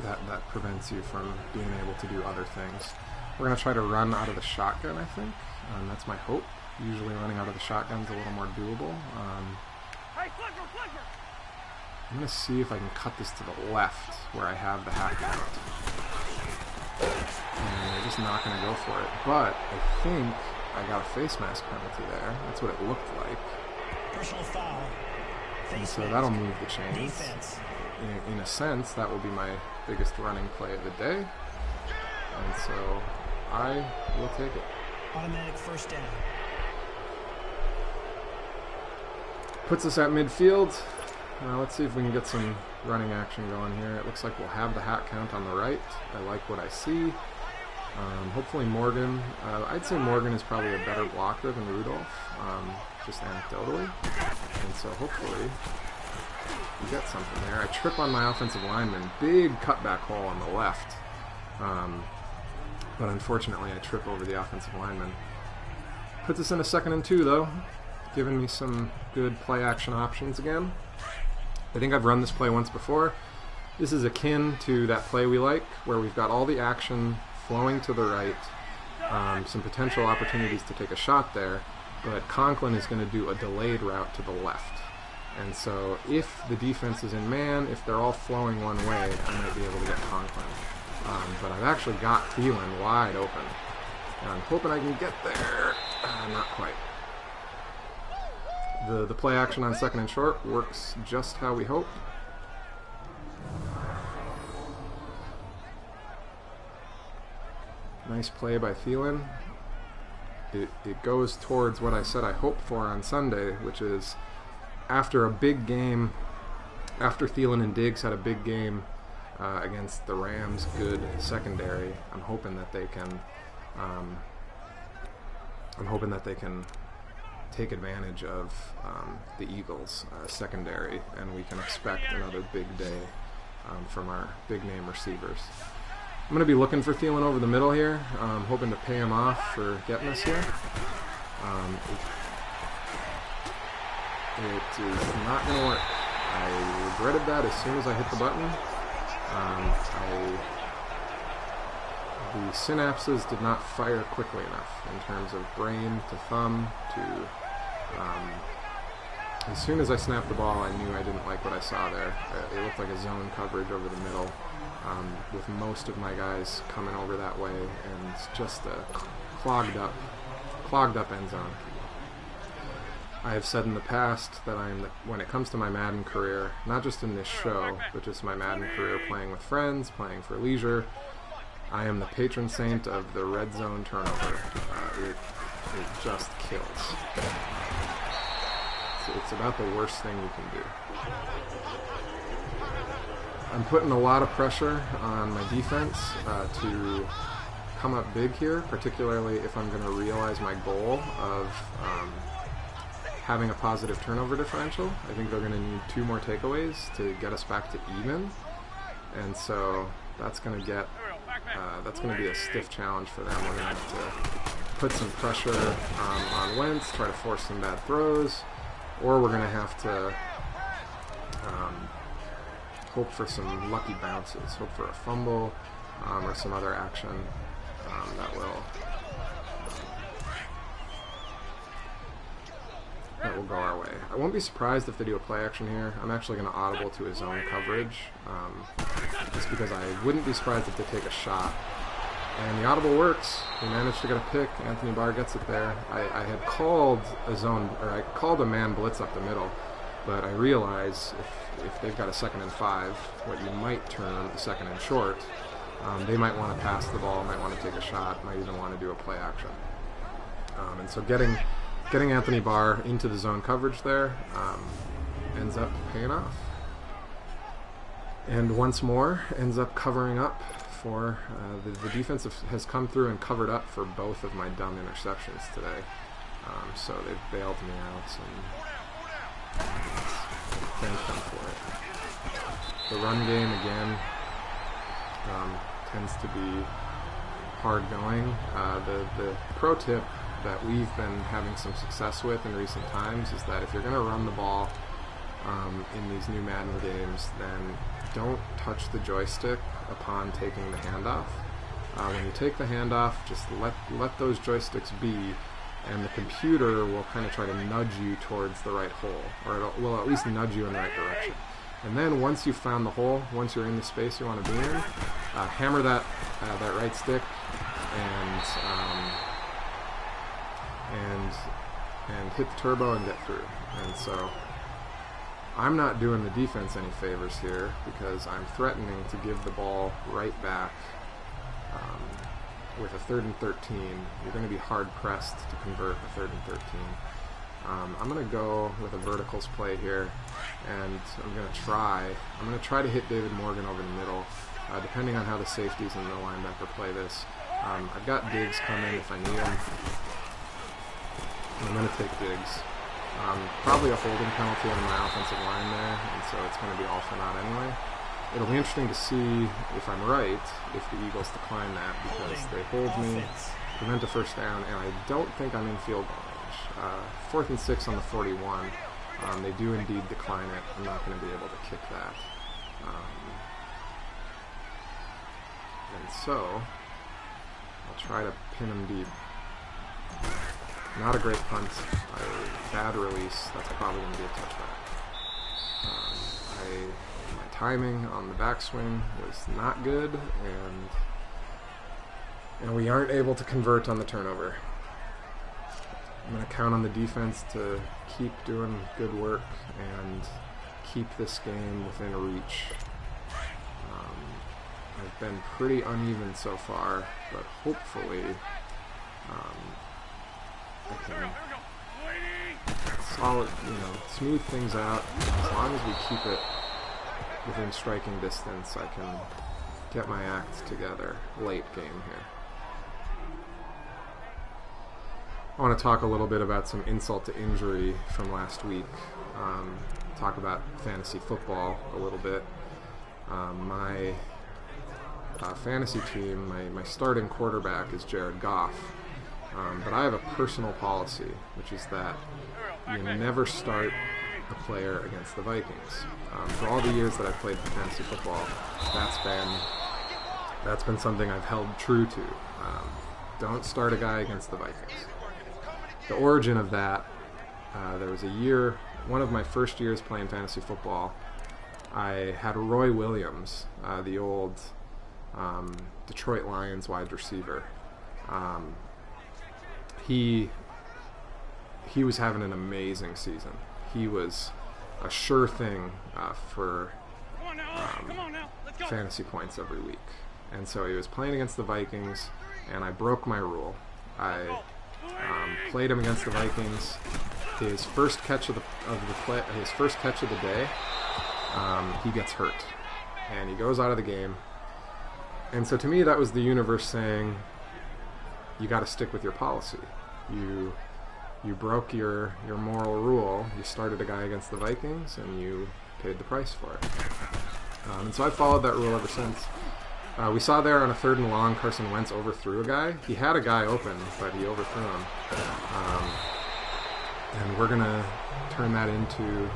That prevents you from being able to do other things. We're going to try to run out of the shotgun, I think. That's my hope. Usually running out of the shotgun's a little more doable. I'm going to see if I can cut this to the left where I have the half count. And they're just not going to go for it. But I think I got a face mask penalty there. That's what it looked like. Personal foul. And so that'll move the chains. In a sense, that will be my biggest running play of the day. And so I will take it. Automatic first down. Puts us at midfield. Let's see if we can get some running action going here. It looks like we'll have the hat count on the right. I like what I see. Hopefully Morgan, I'd say Morgan is probably a better blocker than Rudolph, just anecdotally. And so hopefully we get something there. I trip on my offensive lineman. Big cutback hole on the left. But unfortunately I trip over the offensive lineman. Puts us in a 2nd and 2 though, giving me some good play action options again. I think I've run this play once before. This is akin to that play we like, where we've got all the action flowing to the right, some potential opportunities to take a shot there, but Conklin is going to do a delayed route to the left. And so if the defense is in man, if they're all flowing one way, I might be able to get Conklin. But I've actually got Thielen wide open, and I'm hoping I can get there. Not quite. The play action on 2nd and short works just how we hoped. Nice play by Thielen. It goes towards what I said I hoped for on Sunday, which is after a big game, after Thielen and Diggs had a big game against the Rams' good secondary, I'm hoping that they can take advantage of the Eagles' secondary, and we can expect another big day from our big-name receivers. I'm going to be looking for Thielen over the middle here, hoping to pay him off for getting us here. It is not going to work. I regretted that as soon as I hit the button. The synapses did not fire quickly enough in terms of brain to thumb to... as soon as I snapped the ball, I knew I didn't like what I saw there. It looked like a zone coverage over the middle, with most of my guys coming over that way, and just a clogged up end zone. I have said in the past that when it comes to my Madden career, not just in this show, but just my Madden career playing with friends, playing for leisure, I am the patron saint of the red zone turnover. It just kills. It's about the worst thing you can do. I'm putting a lot of pressure on my defense to come up big here, particularly if I'm going to realize my goal of having a positive turnover differential. I think they're going to need 2 more takeaways to get us back to even, and so that's going to be a stiff challenge for them. We're going to have to put some pressure on Wentz, try to force some bad throws, or we're going to have to hope for some lucky bounces, hope for a fumble or some other action that will go our way. I won't be surprised if they do a play action here. I'm actually going to audible to his zone coverage, just because I wouldn't be surprised if they take a shot. And the audible works. We managed to get a pick. Anthony Barr gets it there. I had called a man blitz up the middle, But I realize if they've got a 2nd and 5, what you might term a 2nd and short, they might want to pass the ball, might want to take a shot, might even want to do a play action. And so getting Anthony Barr into the zone coverage there ends up paying off. And once more, ends up covering up for the defense has come through and covered up for both of my dumb interceptions today. So they've bailed me out, and thank them for it. The run game, again, tends to be hard going. The pro tip that we've been having some success with in recent times is that if you're going to run the ball in these new Madden games, then don't touch the joystick upon taking the handoff. When you take the handoff, just let those joysticks be, and the computer will kind of try to nudge you towards the right hole, or it will at least nudge you in the right direction. And then once you've found the hole, once you're in the space you want to be in, hammer that right stick and hit the turbo and get through. And so I'm not doing the defense any favors here, because I'm threatening to give the ball right back with a 3rd and 13. You're going to be hard-pressed to convert a 3rd and 13. I'm going to go with a verticals play here, and I'm going to try to hit David Morgan over the middle, depending on how the safeties and the linebacker play this. I've got Diggs coming if I need him. I'm going to take Diggs. Probably a holding penalty on my offensive line there, and so it's going to be all for naught anyway. It'll be interesting to see if I'm right, if the Eagles decline that, because they hold me, prevent a first down, and I don't think I'm in field goal range. 4th and 6 on the 41. They do indeed decline it. I'm not going to be able to kick that. And so I'll try to pin him deep. Not a great punt. Bad release. That's probably going to be a touchback. My timing on the backswing was not good, and we aren't able to convert on the turnover. I'm going to count on the defense to keep doing good work and keep this game within reach. I've been pretty uneven so far, but hopefully I can smooth things out. As long as we keep it within striking distance, I can get my act together late game here. I want to talk a little bit about some insult to injury from last week. Talk about fantasy football a little bit. My fantasy team, my starting quarterback is Jared Goff. But I have a personal policy, which is that you never start a player against the Vikings. For all the years that I've played fantasy football, that's been something I've held true to. Don't start a guy against the Vikings. The origin of that, there was a year, one of my first years playing fantasy football, I had Roy Williams, the old Detroit Lions wide receiver. He was having an amazing season. He was a sure thing for fantasy points every week. And so he was playing against the Vikings, and I broke my rule. I played him against the Vikings. His first catch of the day, he gets hurt, and he goes out of the game. And so to me, that was the universe saying, you got to stick with your policy. You broke your moral rule. You started a guy against the Vikings, and you paid the price for it. And so I've followed that rule ever since. We saw there on a 3rd and long, Carson Wentz overthrew a guy. He had a guy open, but he overthrew him. And we're going to turn that into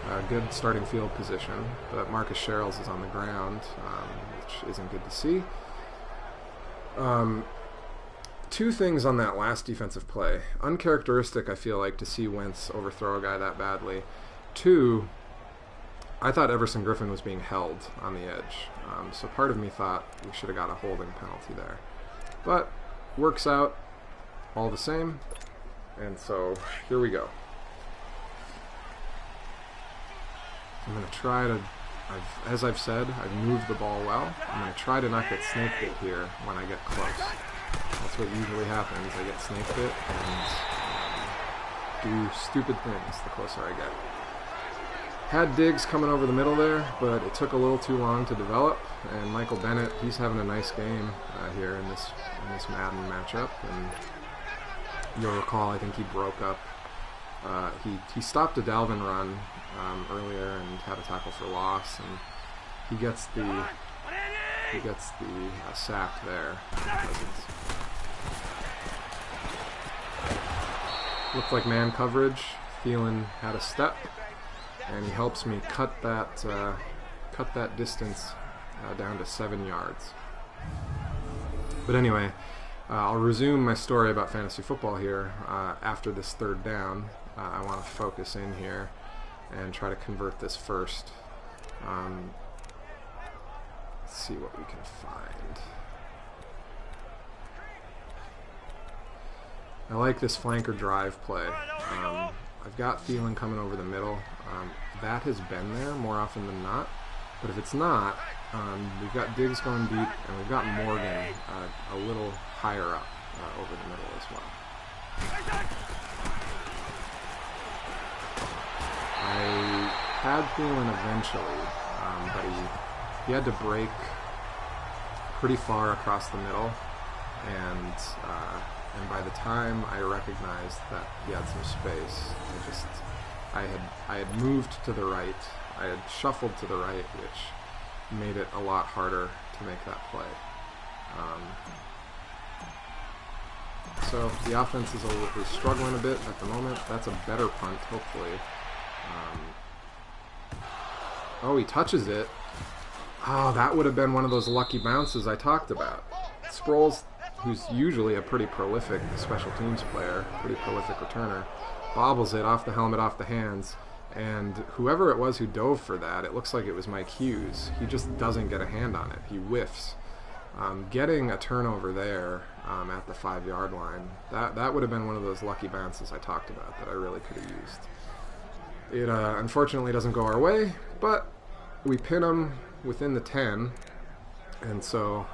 a good starting field position. But Marcus Sherrills is on the ground, which isn't good to see. Two things on that last defensive play. Uncharacteristic, I feel like, to see Wentz overthrow a guy that badly. Two, I thought Everson Griffin was being held on the edge. So part of me thought we should have got a holding penalty there. But works out all the same. And so here we go. I'm going to try to, as I've said, I've moved the ball well. I'm going to try to not get snake bit here when I get close. That's what usually happens. I get snake bit and do stupid things the closer I get. Had Diggs coming over the middle there, but it took a little too long to develop. And Michael Bennett, he's having a nice game here in this Madden matchup. And you'll recall, I think he broke up. He stopped a Dalvin run earlier and had a tackle for loss, and he gets the sack there. Looked like man coverage. Thielen had a step, and he helps me cut that distance down to 7 yards. But anyway, I'll resume my story about fantasy football here after this third down. I want to focus in here and try to convert this first. Let's see what we can find. I like this flanker drive play. I've got Thielen coming over the middle. That has been there more often than not. But if it's not, we've got Diggs going deep, and we've got Morgan a little higher up over the middle as well. I had Thielen eventually, but he had to break pretty far across the middle, and by the time I recognized that he had some space, I had moved to the right. I had shuffled to the right, which made it a lot harder to make that play. So the offense is struggling a bit at the moment. That's a better punt, hopefully. Oh, he touches it. Oh, that would have been one of those lucky bounces I talked about. Sproles, who's usually a pretty prolific special teams player, pretty prolific returner, bobbles it off the helmet, off the hands, and whoever it was who dove for that, it looks like it was Mike Hughes. He just doesn't get a hand on it. He whiffs. Getting a turnover there at the 5-yard line, that would have been one of those lucky bounces I talked about that I really could have used. It unfortunately doesn't go our way, but we pin them within the 10, and so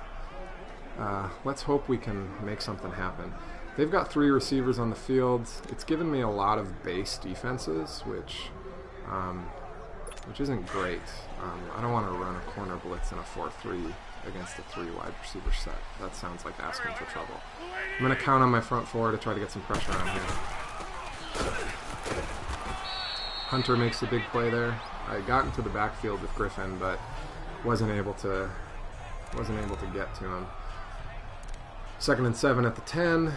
let's hope we can make something happen. They've got 3 receivers on the field. It's given me a lot of base defenses, which isn't great. I don't want to run a corner blitz in a 4-3 against a 3 wide receiver set. That sounds like asking for trouble. I'm going to count on my front 4 to try to get some pressure on him. Hunter makes a big play there. I got into the backfield with Griffin, but wasn't able to get to him. 2nd and 7 at the 10.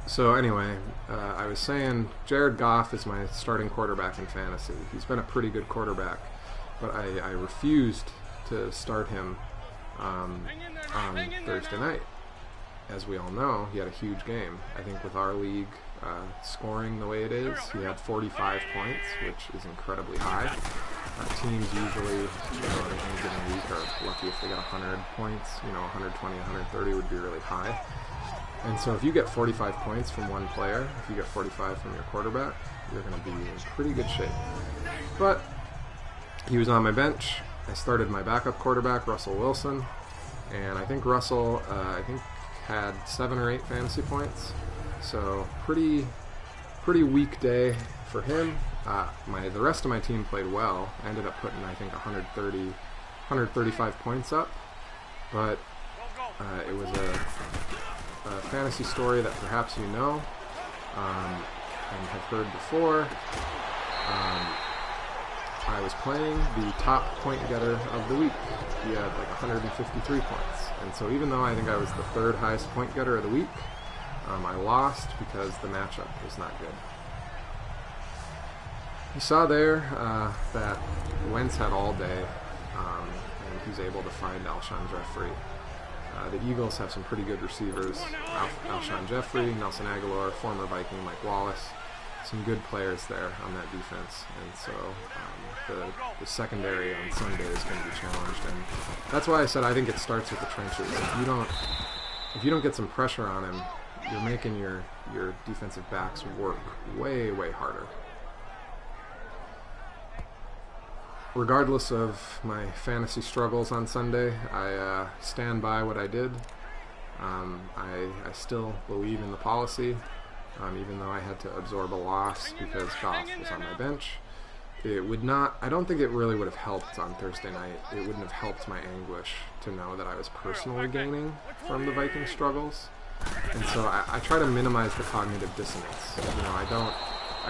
So anyway, I was saying Jared Goff is my starting quarterback in fantasy. He's been a pretty good quarterback, but I refused to start him on Thursday night. As we all know, he had a huge game. I think with our league scoring the way it is, he had 45 points, which is incredibly high. Teams usually, in any given week are lucky if they got 100 points. 120, 130 would be really high. And so if you get 45 points from one player, if you get 45 from your quarterback, you're going to be in pretty good shape. But he was on my bench. I started my backup quarterback, Russell Wilson, and I think Russell, had 7 or 8 fantasy points. So pretty weak day for him. The rest of my team played well. I ended up putting, I think, 135 points up. But it was a fantasy story that perhaps you know and have heard before. I was playing the top point getter of the week. He had like 153 points. And so even though I think I was the 3rd highest point getter of the week, I lost because the matchup was not good. You saw there that Wentz had all day, and he's able to find Alshon Jeffrey. The Eagles have some pretty good receivers. Alshon Jeffrey, Nelson Aguilar, former Viking Mike Wallace. Some good players there on that defense. And so the secondary on Sunday is going to be challenged. And that's why I said I think it starts with the trenches. If you don't get some pressure on him, you're making your defensive backs work way, way harder. regardless of my fantasy struggles on Sunday, I stand by what I did. I still believe in the policy, even though I had to absorb a loss because Goff was on my bench. It would not, I don't think it really would have helped on Thursday night. It wouldn't have helped my anguish to know that I was personally gaining from the Viking struggles. And so I try to minimize the cognitive dissonance. You know, I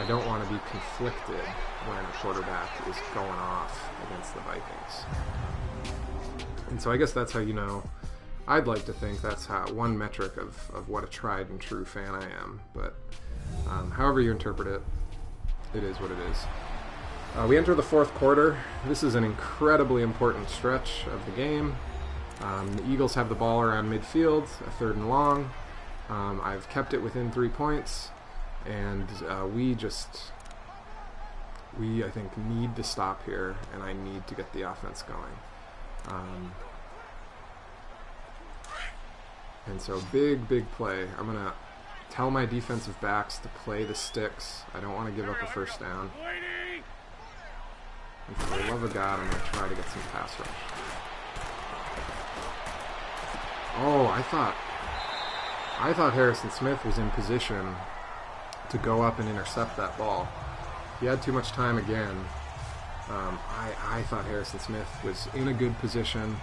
don't want to be conflicted when a quarterback is going off against the Vikings. And so I guess that's how you know, I'd like to think that's how one metric of what a tried and true fan I am. But however you interpret it, it is what it is. We enter the fourth quarter. This is an incredibly important stretch of the game. The Eagles have the ball around midfield, a 3rd and long. I've kept it within 3 points, and we, I think, need to stop here, and I need to get the offense going. And so big play. I'm going to tell my defensive backs to play the sticks. I don't want to give up a first down. And for the love of God, I'm going to try to get some pass rush. Oh, I thought Harrison Smith was in position to go up and intercept that ball. He had too much time again. I thought Harrison Smith was in a good position.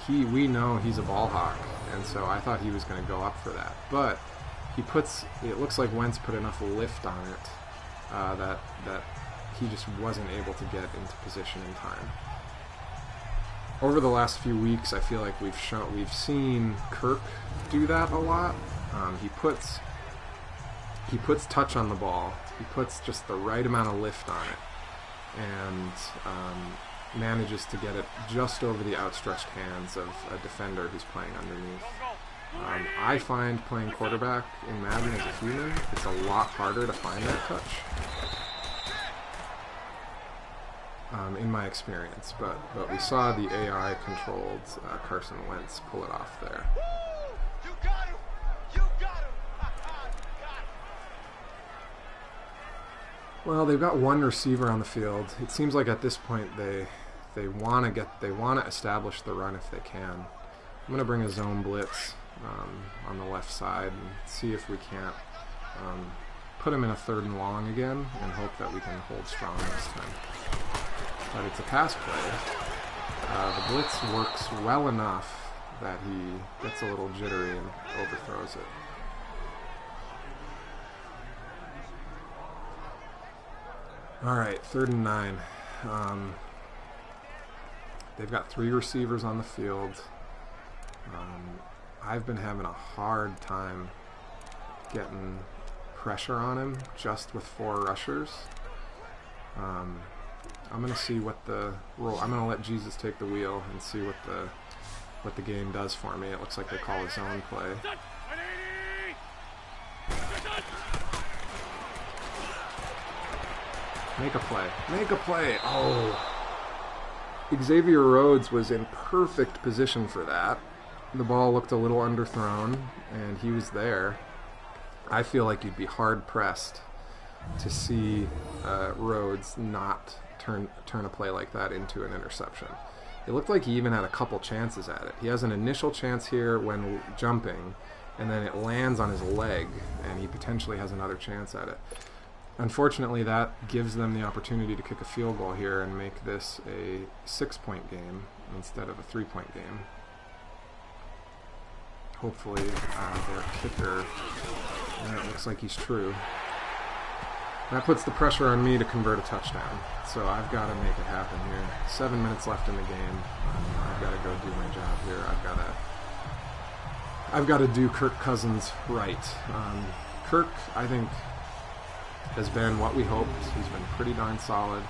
We know he's a ball hawk, and so I thought he was going to go up for that. But it looks like Wentz put enough lift on it that he just wasn't able to get into position in time. Over the last few weeks, I feel like we've seen Kirk do that a lot. He puts touch on the ball. He puts just the right amount of lift on it, and manages to get it just over the outstretched hands of a defender who's playing underneath. I find playing quarterback in Madden as a human, it's a lot harder to find that touch. In my experience, but we saw the AI-controlled Carson Wentz pull it off there. Well, they've got one receiver on the field. It seems like at this point they want to establish the run if they can. I'm going to bring a zone blitz on the left side and see if we can't put him in a 3rd and long again and hope that we can hold strong this time. But it's a pass play. The blitz works well enough that he gets a little jittery and overthrows it. All right, 3rd and 9. They've got 3 receivers on the field. I've been having a hard time getting pressure on him just with 4 rushers. I'm going to see what the role. I'm going to let Jesus take the wheel and see what the game does for me. It looks like they call a zone play. Make a play. Make a play. Oh. Xavier Rhodes was in perfect position for that. The ball looked a little underthrown, and he was there. I feel like you'd be hard-pressed to see Rhodes not turn a play like that into an interception. It looked like he even had a couple chances at it. He has an initial chance here when jumping, and then it lands on his leg, and he potentially has another chance at it. Unfortunately, that gives them the opportunity to kick a field goal here and make this a 6-point game instead of a 3-point game. Hopefully, their kicker, it looks like he's true. That puts the pressure on me to convert a touchdown. So I've got to make it happen here. 7 minutes left in the game. I've got to go do my job here. I've got to do Kirk Cousins right. Kirk, I think, has been what we hoped. He's been pretty darn solid.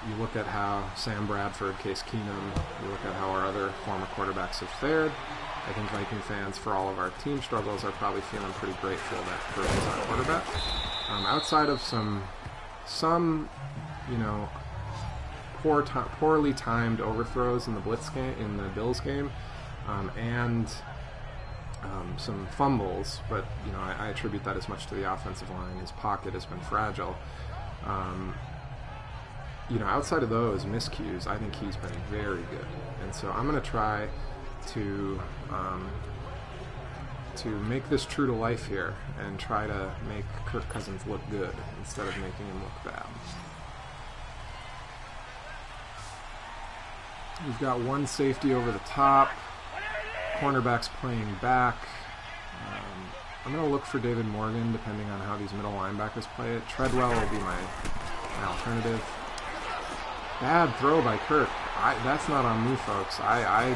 You look at how Sam Bradford, Case Keenum, you look at how our other former quarterbacks have fared. I think Viking fans, for all of our team struggles, are probably feeling pretty grateful that Kirk is our quarterback. Outside of some poorly timed overthrows in the Blitz game, in the Bills game, and some fumbles, but I attribute that as much to the offensive line. His pocket has been fragile. outside of those miscues, I think he's been very good. And so I'm going to try to make this true to life here and try to make Kirk Cousins look good instead of making him look bad. We've got one safety over the top. Cornerback's playing back. I'm going to look for David Morgan depending on how these middle linebackers play it. Treadwell will be my alternative. Bad throw by Kirk. That's not on me, folks. I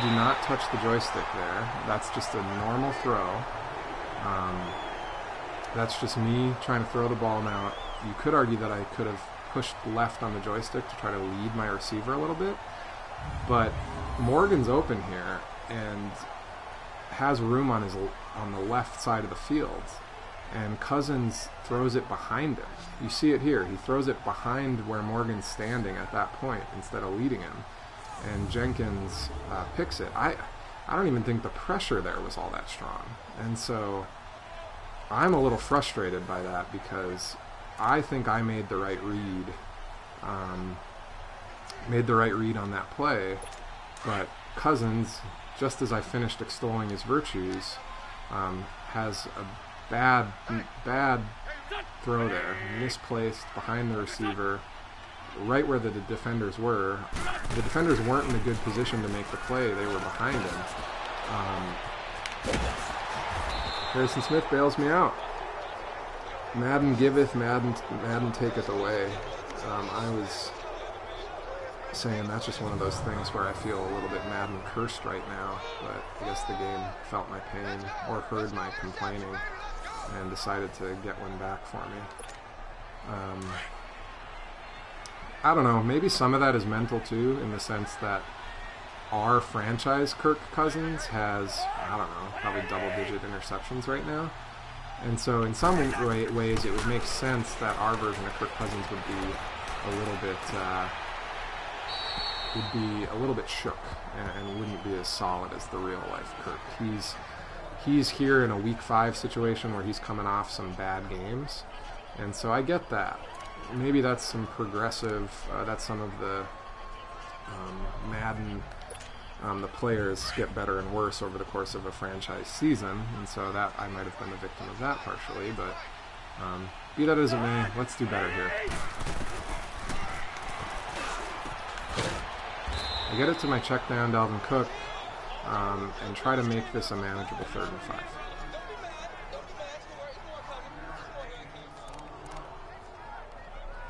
do not touch the joystick there. That's just a normal throw. That's just me trying to throw the ball now. You could argue that I could have pushed left on the joystick to try to lead my receiver a little bit, but Morgan's open here and has room on the left side of the field, and Cousins throws it behind him. You see it here. He throws it behind where Morgan's standing at that point instead of leading him, and Jenkins picks it. I don't even think the pressure there was all that strong, and so I'm a little frustrated by that because I think I made the right read. On that play, but Cousins, just as I finished extolling his virtues, has a bad throw there, misplaced behind the receiver, right where the defenders were. The defenders weren't in a good position to make the play; they were behind him. Harrison Smith bails me out. Madden giveth, Madden taketh away. I was saying that's just one of those things where I feel a little bit Madden cursed right now, but I guess the game felt my pain or heard my complaining and decided to get one back for me. I don't know, maybe some of that is mental too, in the sense that our franchise Kirk Cousins has, I don't know, probably double-digit interceptions right now. And so in some ways it would make sense that our version of Kirk Cousins would be a little bit shook and wouldn't be as solid as the real life Kirk. He's here in a week 5 situation where he's coming off some bad games, and so I get that. Maybe that's some progressive. That's some of the Madden. The players get better and worse over the course of a franchise season, and so that I might have been a victim of that partially. But be that as it may, let's do better here. I get it to my check down, Dalvin Cook, and try to make this a manageable 3rd and 5.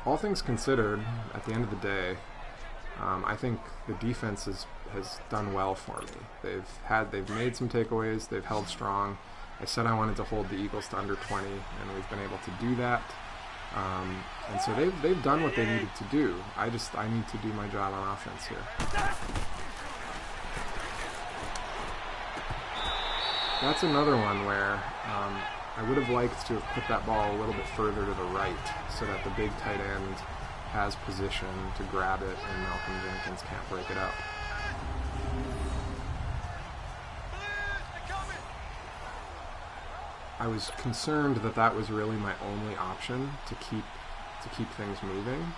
All things considered, at the end of the day, I think the defense has done well for me. They've made some takeaways. They've held strong. I said I wanted to hold the Eagles to under 20, and we've been able to do that. And so they've done what they needed to do. I need to do my job on offense here. That's another one where I would have liked to have put that ball a little bit further to the right so that the big tight end has position to grab it and Malcolm Jenkins can't break it up. I was concerned that was really my only option to keep things moving.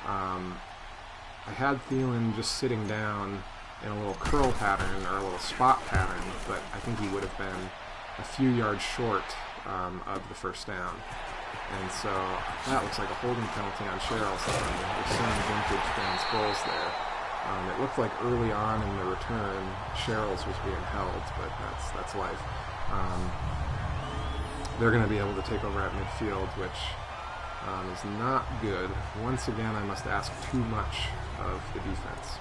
I had Thielen just sitting down in a little curl pattern or a little spot pattern, but I think he would have been a few yards short of the first down. And so that looks like a holding penalty on Sherrill. So we're seeing vintage Dan Skols there. It looked like early on in the return, Sherrill's was being held, but that's life. They're going to be able to take over at midfield, which is not good. Once again, I must ask too much of the defense.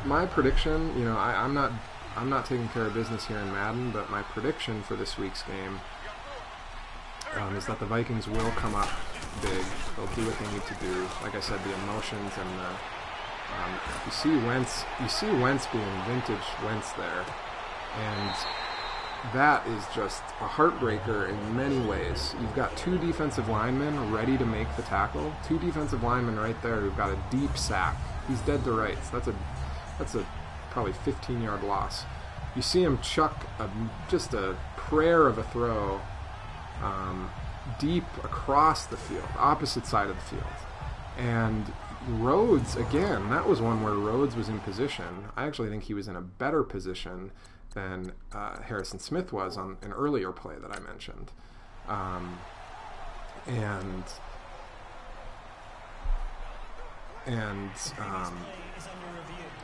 My prediction, I'm not taking care of business here in Madden, but my prediction for this week's game is that the Vikings will come up big. They'll do what they need to do. Like I said, the emotions and you see Wentz being vintage Wentz there, and that is just a heartbreaker in many ways. You've got 2 defensive linemen ready to make the tackle. 2 defensive linemen right there who've got a deep sack. He's dead to rights. That's a probably 15-yard loss. You see him chuck just a prayer of a throw deep across the field, opposite side of the field. And Rhodes, again, that was one where Rhodes was in position. I actually think he was in a better position than Harrison Smith was on an earlier play that I mentioned.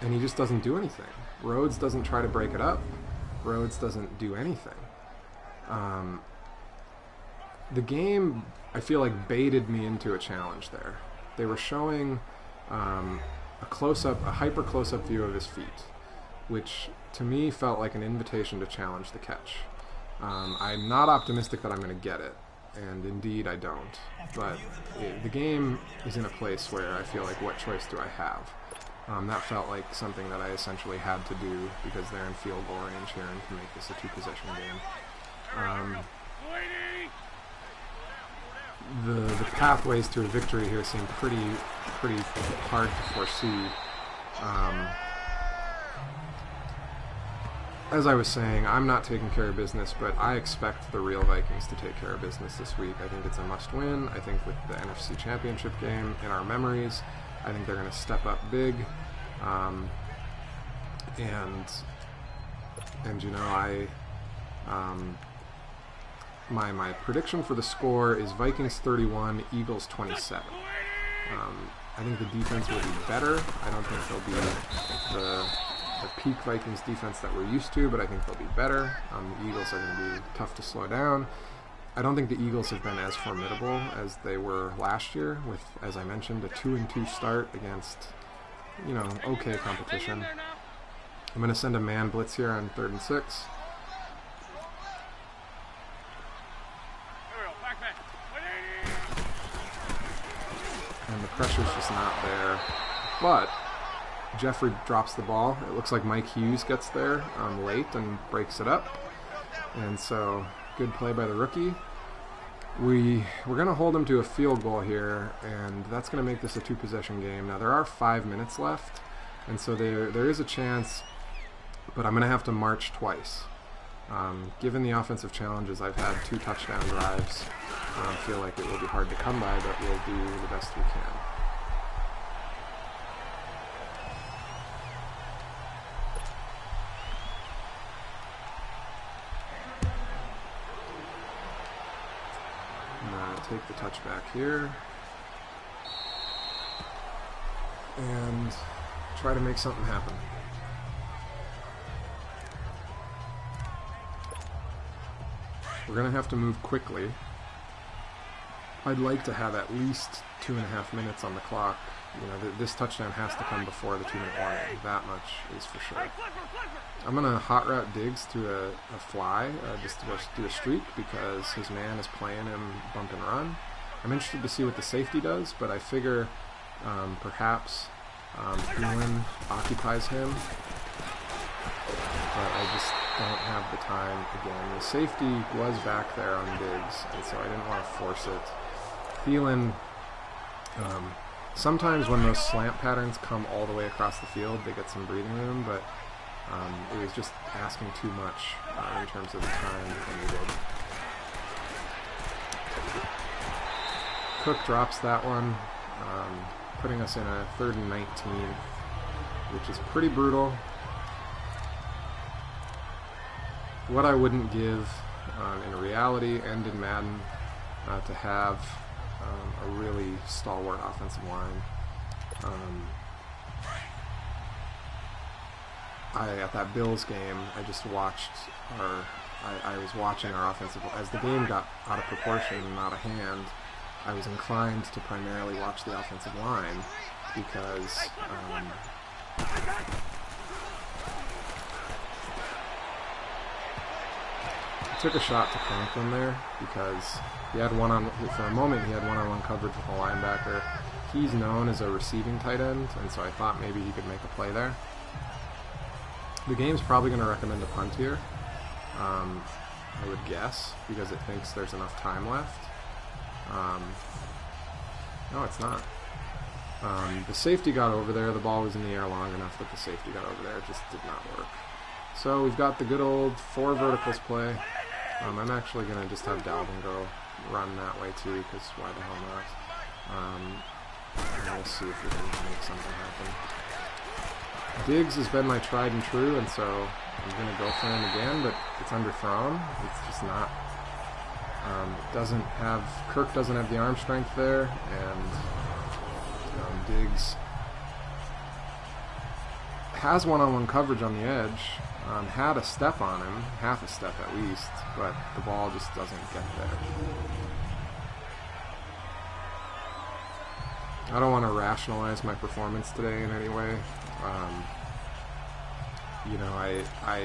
And he just doesn't do anything. Rhodes doesn't try to break it up. Rhodes doesn't do anything. The game, I feel like, baited me into a challenge there. They were showing a hyper close-up view of his feet, which to me felt like an invitation to challenge the catch. I'm not optimistic that I'm going to get it, and indeed I don't. But the game is in a place where I feel like, what choice do I have? That felt like something that I essentially had to do because they're in field goal range here and can make this a two-possession game. The pathways to a victory here seem pretty hard to foresee. As I was saying, I'm not taking care of business, but I expect the real Vikings to take care of business this week. I think it's a must-win. I think with the NFC Championship game in our memories, I think they're going to step up big. And you know, my prediction for the score is Vikings 31, Eagles 27. I think the defense will be better. I don't think they'll be the peak Vikings defense that we're used to, but I think they'll be better. The Eagles are going to be tough to slow down. I don't think the Eagles have been as formidable as they were last year with, as I mentioned, a 2-2 start against, you know, okay competition. I'm going to send a man blitz here on 3rd and 6. And the pressure's just not there. But Jeffrey drops the ball. It looks like Mike Hughes gets there late and breaks it up. And so, good play by the rookie. We're going to hold him to a field goal here, and that's going to make this a two-possession game. Now, there are 5 minutes left, and so there is a chance, but I'm going to have to march twice. Given the offensive challenges, I've had 2 touchdown drives. I feel like it will be hard to come by, but we'll do the best we can. Take the touchback here and try to make something happen. We're going to have to move quickly. I'd like to have at least 2.5 minutes on the clock. You know, this touchdown has to come before the 2-minute warning. That much is for sure. I'm going to hot route Diggs to a fly, just to do a streak, because his man is playing him bump and run. I'm interested to see what the safety does, but I figure perhaps Thielen occupies him. But I just don't have the time again. The safety was back there on Diggs, and so I didn't want to force it. Thielen, sometimes when those slant patterns come all the way across the field, they get some breathing room, but it was just asking too much in terms of the time needed. Cook drops that one, putting us in a 3rd and 19, which is pretty brutal. What I wouldn't give in reality and in Madden to have a really stalwart offensive line. At that Bills game, I just watched I was watching our offensive, as the game got out of proportion and out of hand, I was inclined to primarily watch the offensive line because I took a shot to Conklin there because he had for a moment he had one-on-one coverage with a linebacker. He's known as a receiving tight end, and so I thought maybe he could make a play there. The game's probably going to recommend a punt here, I would guess, because it thinks there's enough time left. No, it's not. The safety got over there. The ball was in the air long enough that the safety got over there. It just did not work. So we've got the good old 4 verticals play. I'm actually going to just have Dalvin go run that way too, because why the hell not? And we'll see if we can make something happen. Diggs has been my tried and true, and so I'm going to go for him again, but it's underthrown. It's just not. Kirk doesn't have the arm strength there, and Diggs has one-on-one coverage on the edge. Had a step on him, half a step at least, but the ball just doesn't get there. I don't want to rationalize my performance today in any way. I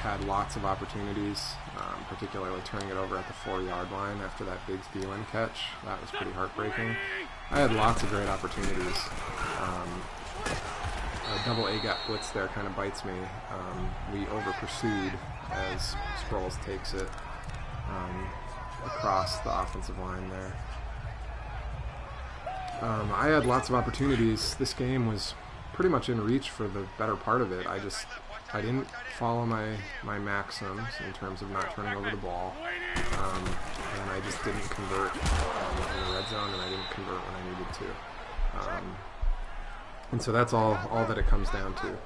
had lots of opportunities, particularly turning it over at the 4-yard line after that big Thielen catch. That was pretty heartbreaking. I had lots of great opportunities. A double A-gap blitz there kind of bites me. We over-pursued as Sproles takes it across the offensive line there. I had lots of opportunities. This game was pretty much in reach for the better part of it. I didn't follow my maxims in terms of not turning over the ball, and I just didn't convert in the red zone, and I didn't convert when I needed to. And so that's all that it comes down to.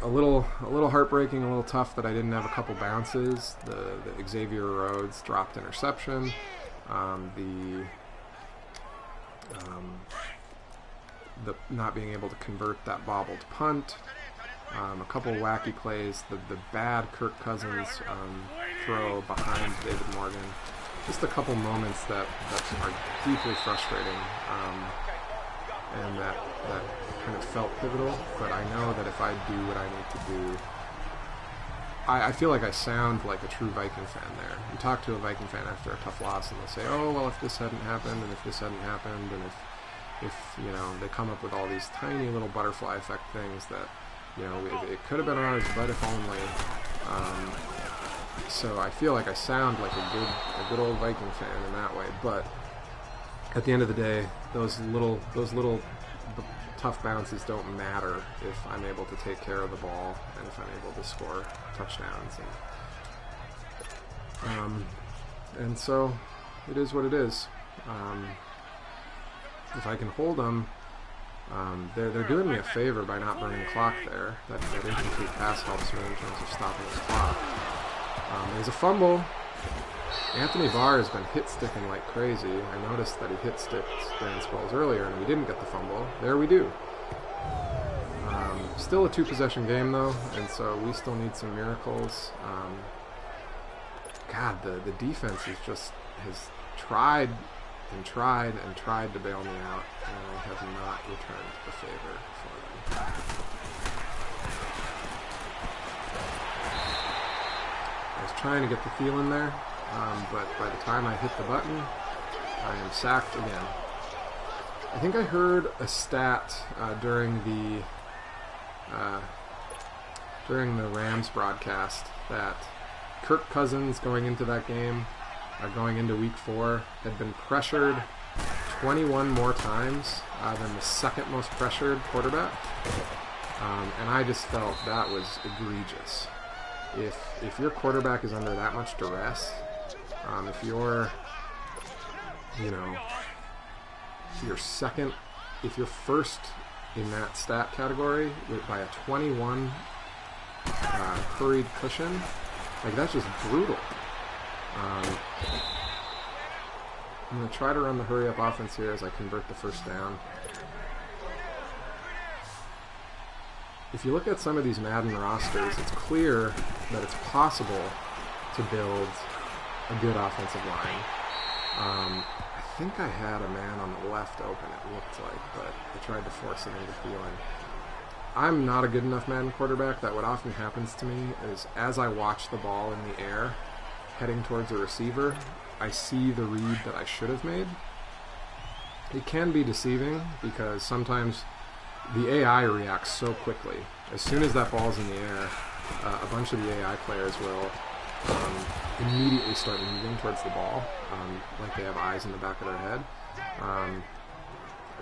A little heartbreaking, a little tough that I didn't have a couple bounces. The Xavier Rhodes dropped interception. The not being able to convert that bobbled punt. A couple wacky plays. The bad Kirk Cousins throw behind David Morgan. Just a couple moments that are deeply frustrating. And that kind of felt pivotal, but I know that if I do what I need to do, I feel like I sound like a true Viking fan there. You talk to a Viking fan after a tough loss and they'll say, oh, well, if this hadn't happened, and if this hadn't happened, and if they come up with all these tiny little butterfly effect things that, it could have been ours, but if only. So I feel like I sound like a good old Viking fan in that way, but at the end of the day, those little tough bounces don't matter if I'm able to take care of the ball and if I'm able to score touchdowns. And so it is what it is. If I can hold them, they're doing me a favor by not burning clock there. That incomplete pass helps me in terms of stopping the clock. There's a fumble. Anthony Barr has been hit-sticking like crazy. I noticed that he hit-sticked Dan Sproles earlier, and we didn't get the fumble. There we do. Still a 2-possession game, though, and so we still need some miracles. God, the defense has tried and tried and tried to bail me out, and I have not returned the favor for them. I was trying to get the Thielen there. But by the time I hit the button, I am sacked again. I think I heard a stat during the Rams broadcast that Kirk Cousins going into that game, going into Week 4, had been pressured 21 more times than the second most pressured quarterback. And I just felt that was egregious. If your quarterback is under that much duress, if you're first in that stat category by a 21 hurried cushion, like that's just brutal. I'm going to try to run the hurry-up offense here as I convert the first down. If you look at some of these Madden rosters, it's clear that it's possible to build a good offensive line. I think I had a man on the left open, it looked like, but I tried to force it into Thielen. I'm not a good enough Madden quarterback that what often happens to me is as I watch the ball in the air heading towards a receiver, I see the read that I should have made. It can be deceiving because sometimes the AI reacts so quickly. As soon as that ball's in the air, a bunch of the AI players will immediately start moving towards the ball, like they have eyes in the back of their head.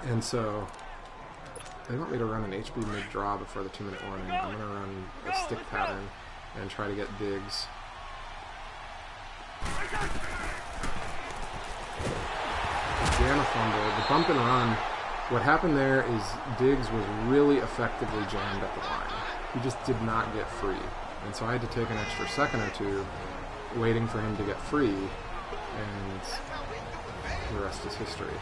And so they want me to run an HB mid-draw before the 2-minute warning. I'm going to run a stick pattern and try to get Diggs fumble. The bump and run, what happened there is Diggs was really effectively jammed at the line. He just did not get free. And so I had to take an extra second or two waiting for him to get free, and the rest is history.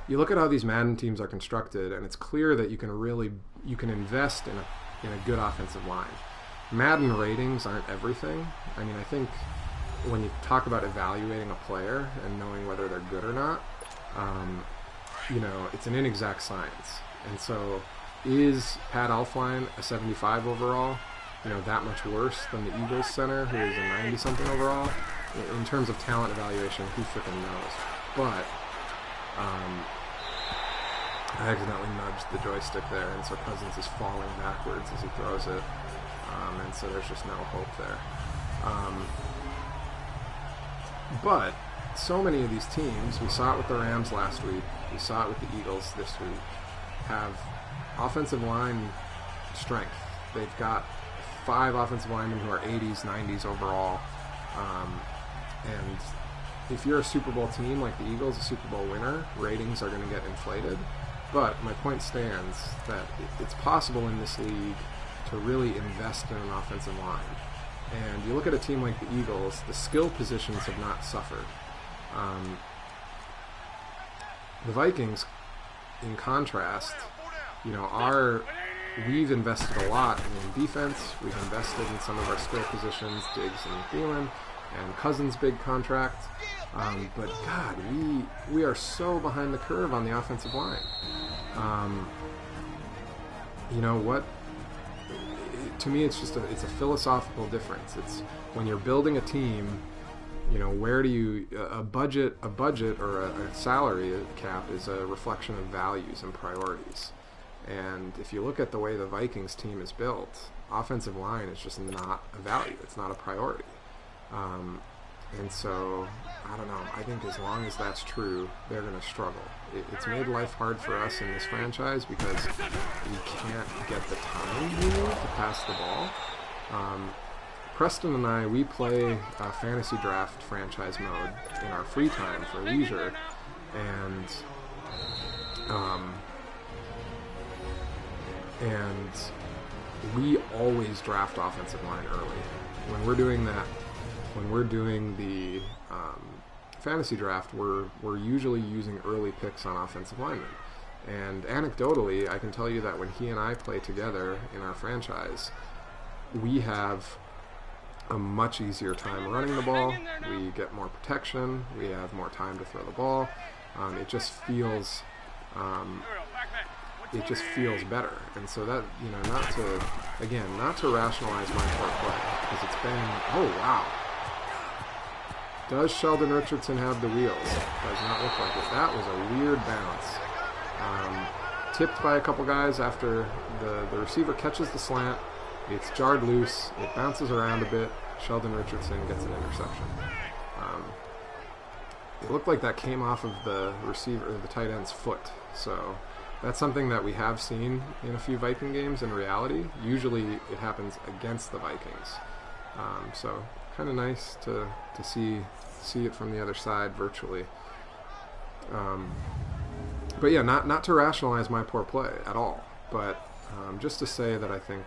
You look at how these Madden teams are constructed, and it's clear that you can invest in a good offensive line. Madden ratings aren't everything. I mean, I think when you talk about evaluating a player and knowing whether they're good or not, it's an inexact science. And so, is Pat Elflein a 75 overall? That much worse than the Eagles center, who is a 90-something overall? In terms of talent evaluation, who freaking knows? But I accidentally nudged the joystick there, and so Cousins is falling backwards as he throws it, and so there's just no hope there. But so many of these teams, we saw it with the Rams last week, we saw it with the Eagles this week, have offensive line strength. They've got 5 offensive linemen who are 80s, 90s overall, and if you're a Super Bowl team like the Eagles, a Super Bowl winner, ratings are going to get inflated. But my point stands that it's possible in this league to really invest in an offensive line. And you look at a team like the Eagles, the skill positions have not suffered. The Vikings, in contrast, we've invested a lot in defense. We've invested in some of our skill positions, Diggs and Thielen, and Cousins' big contract. But God, we are so behind the curve on the offensive line. To me, it's a philosophical difference. It's when you're building a team, where do you a budget or a salary cap is a reflection of values and priorities. And if you look at the way the Vikings team is built, offensive line is just not a value. It's not a priority. And so, I don't know. I think as long as that's true, they're going to struggle. It's made life hard for us in this franchise because we can't get the time we need to pass the ball. Preston and I, we play fantasy draft franchise mode in our free time for leisure, and we always draft offensive line early. When we're doing that, when we're doing the fantasy draft, we're usually using early picks on offensive linemen. And anecdotally, I can tell you that when he and I play together in our franchise, we have a much easier time running the ball. We get more protection. We have more time to throw the ball. It just feels better. And so that, not to rationalize my poor play, because it's been, oh wow. Does Sheldon Richardson have the wheels? Does not look like it. That was a weird bounce. Tipped by a couple guys after the receiver catches the slant. It's jarred loose. It bounces around a bit. Sheldon Richardson gets an interception. It looked like that came off of the receiver, or the tight end's foot. So that's something that we have seen in a few Viking games in reality. Usually it happens against the Vikings. So kind of nice to see it from the other side virtually. But yeah, not to rationalize my poor play at all, but just to say that I think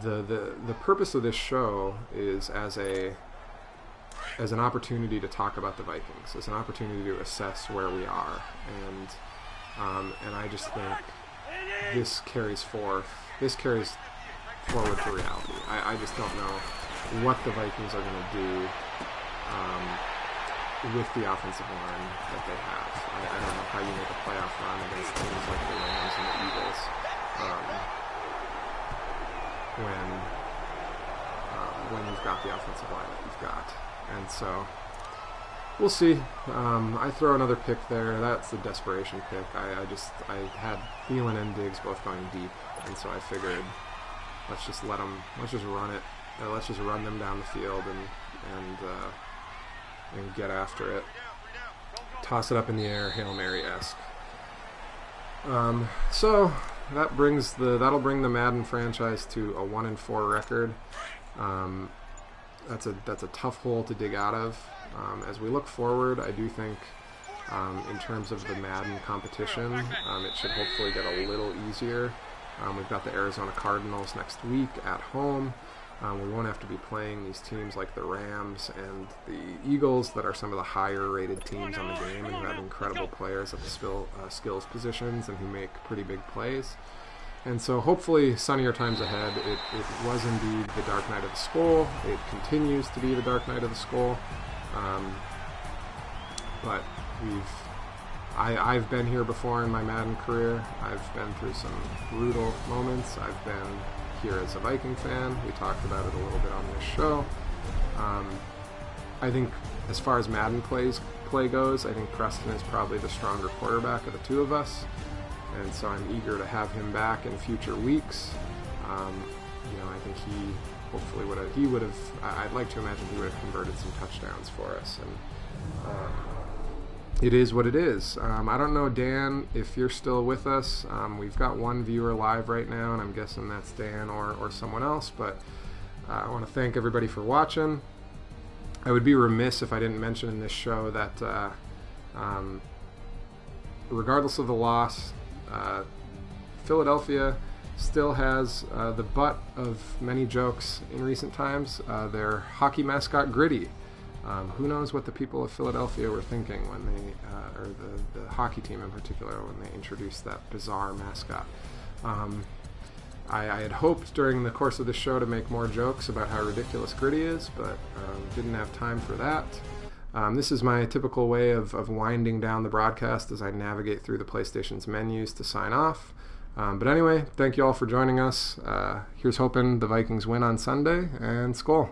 the purpose of this show is as an opportunity to talk about the Vikings, as an opportunity to assess where we are, and I just think this carries forward to reality. I just don't know what the Vikings are going to do with the offensive line that they have. I don't know how you make a playoff run against teams like the Rams and the Eagles when you've got the offensive line that you've got. And so we'll see. I throw another pick there. That's the desperation pick. I had Thielen and Diggs both going deep, and so I figured let's just run it. Let's just run them down the field and get after it. Toss it up in the air, Hail Mary-esque. So that'll bring the Madden franchise to a 1-4 record. That's a tough hole to dig out of. As we look forward, I do think In terms of the Madden competition, it should hopefully get a little easier. We've got the Arizona Cardinals next week at home. We won't have to be playing these teams like the Rams and the Eagles that are some of the higher rated teams on the game and who have incredible players at the skills positions and who make pretty big plays. And so hopefully sunnier times ahead. It was indeed the dark night of the Skol. It continues to be the dark night of the Skol. But I've been here before in my Madden career. I've been through some brutal moments. I've been here as a Viking fan. We talked about it a little bit on this show. I think as far as Madden play goes, I think Preston is probably the stronger quarterback of the two of us. And so I'm eager to have him back in future weeks. I think he would have, I'd like to imagine he would have converted some touchdowns for us. And it is what it is. I don't know, Dan, if you're still with us. We've got one viewer live right now, and I'm guessing that's Dan or someone else. But I want to thank everybody for watching. I would be remiss if I didn't mention in this show that regardless of the loss, Philadelphia still has the butt of many jokes in recent times. Their hockey mascot, Gritty. Who knows what the people of Philadelphia were thinking when they, or the hockey team in particular, when they introduced that bizarre mascot. I had hoped during the course of the show to make more jokes about how ridiculous Gritty is, but didn't have time for that. This is my typical way of winding down the broadcast as I navigate through the PlayStation's menus to sign off. But anyway, thank you all for joining us. Here's hoping the Vikings win on Sunday, and Skol.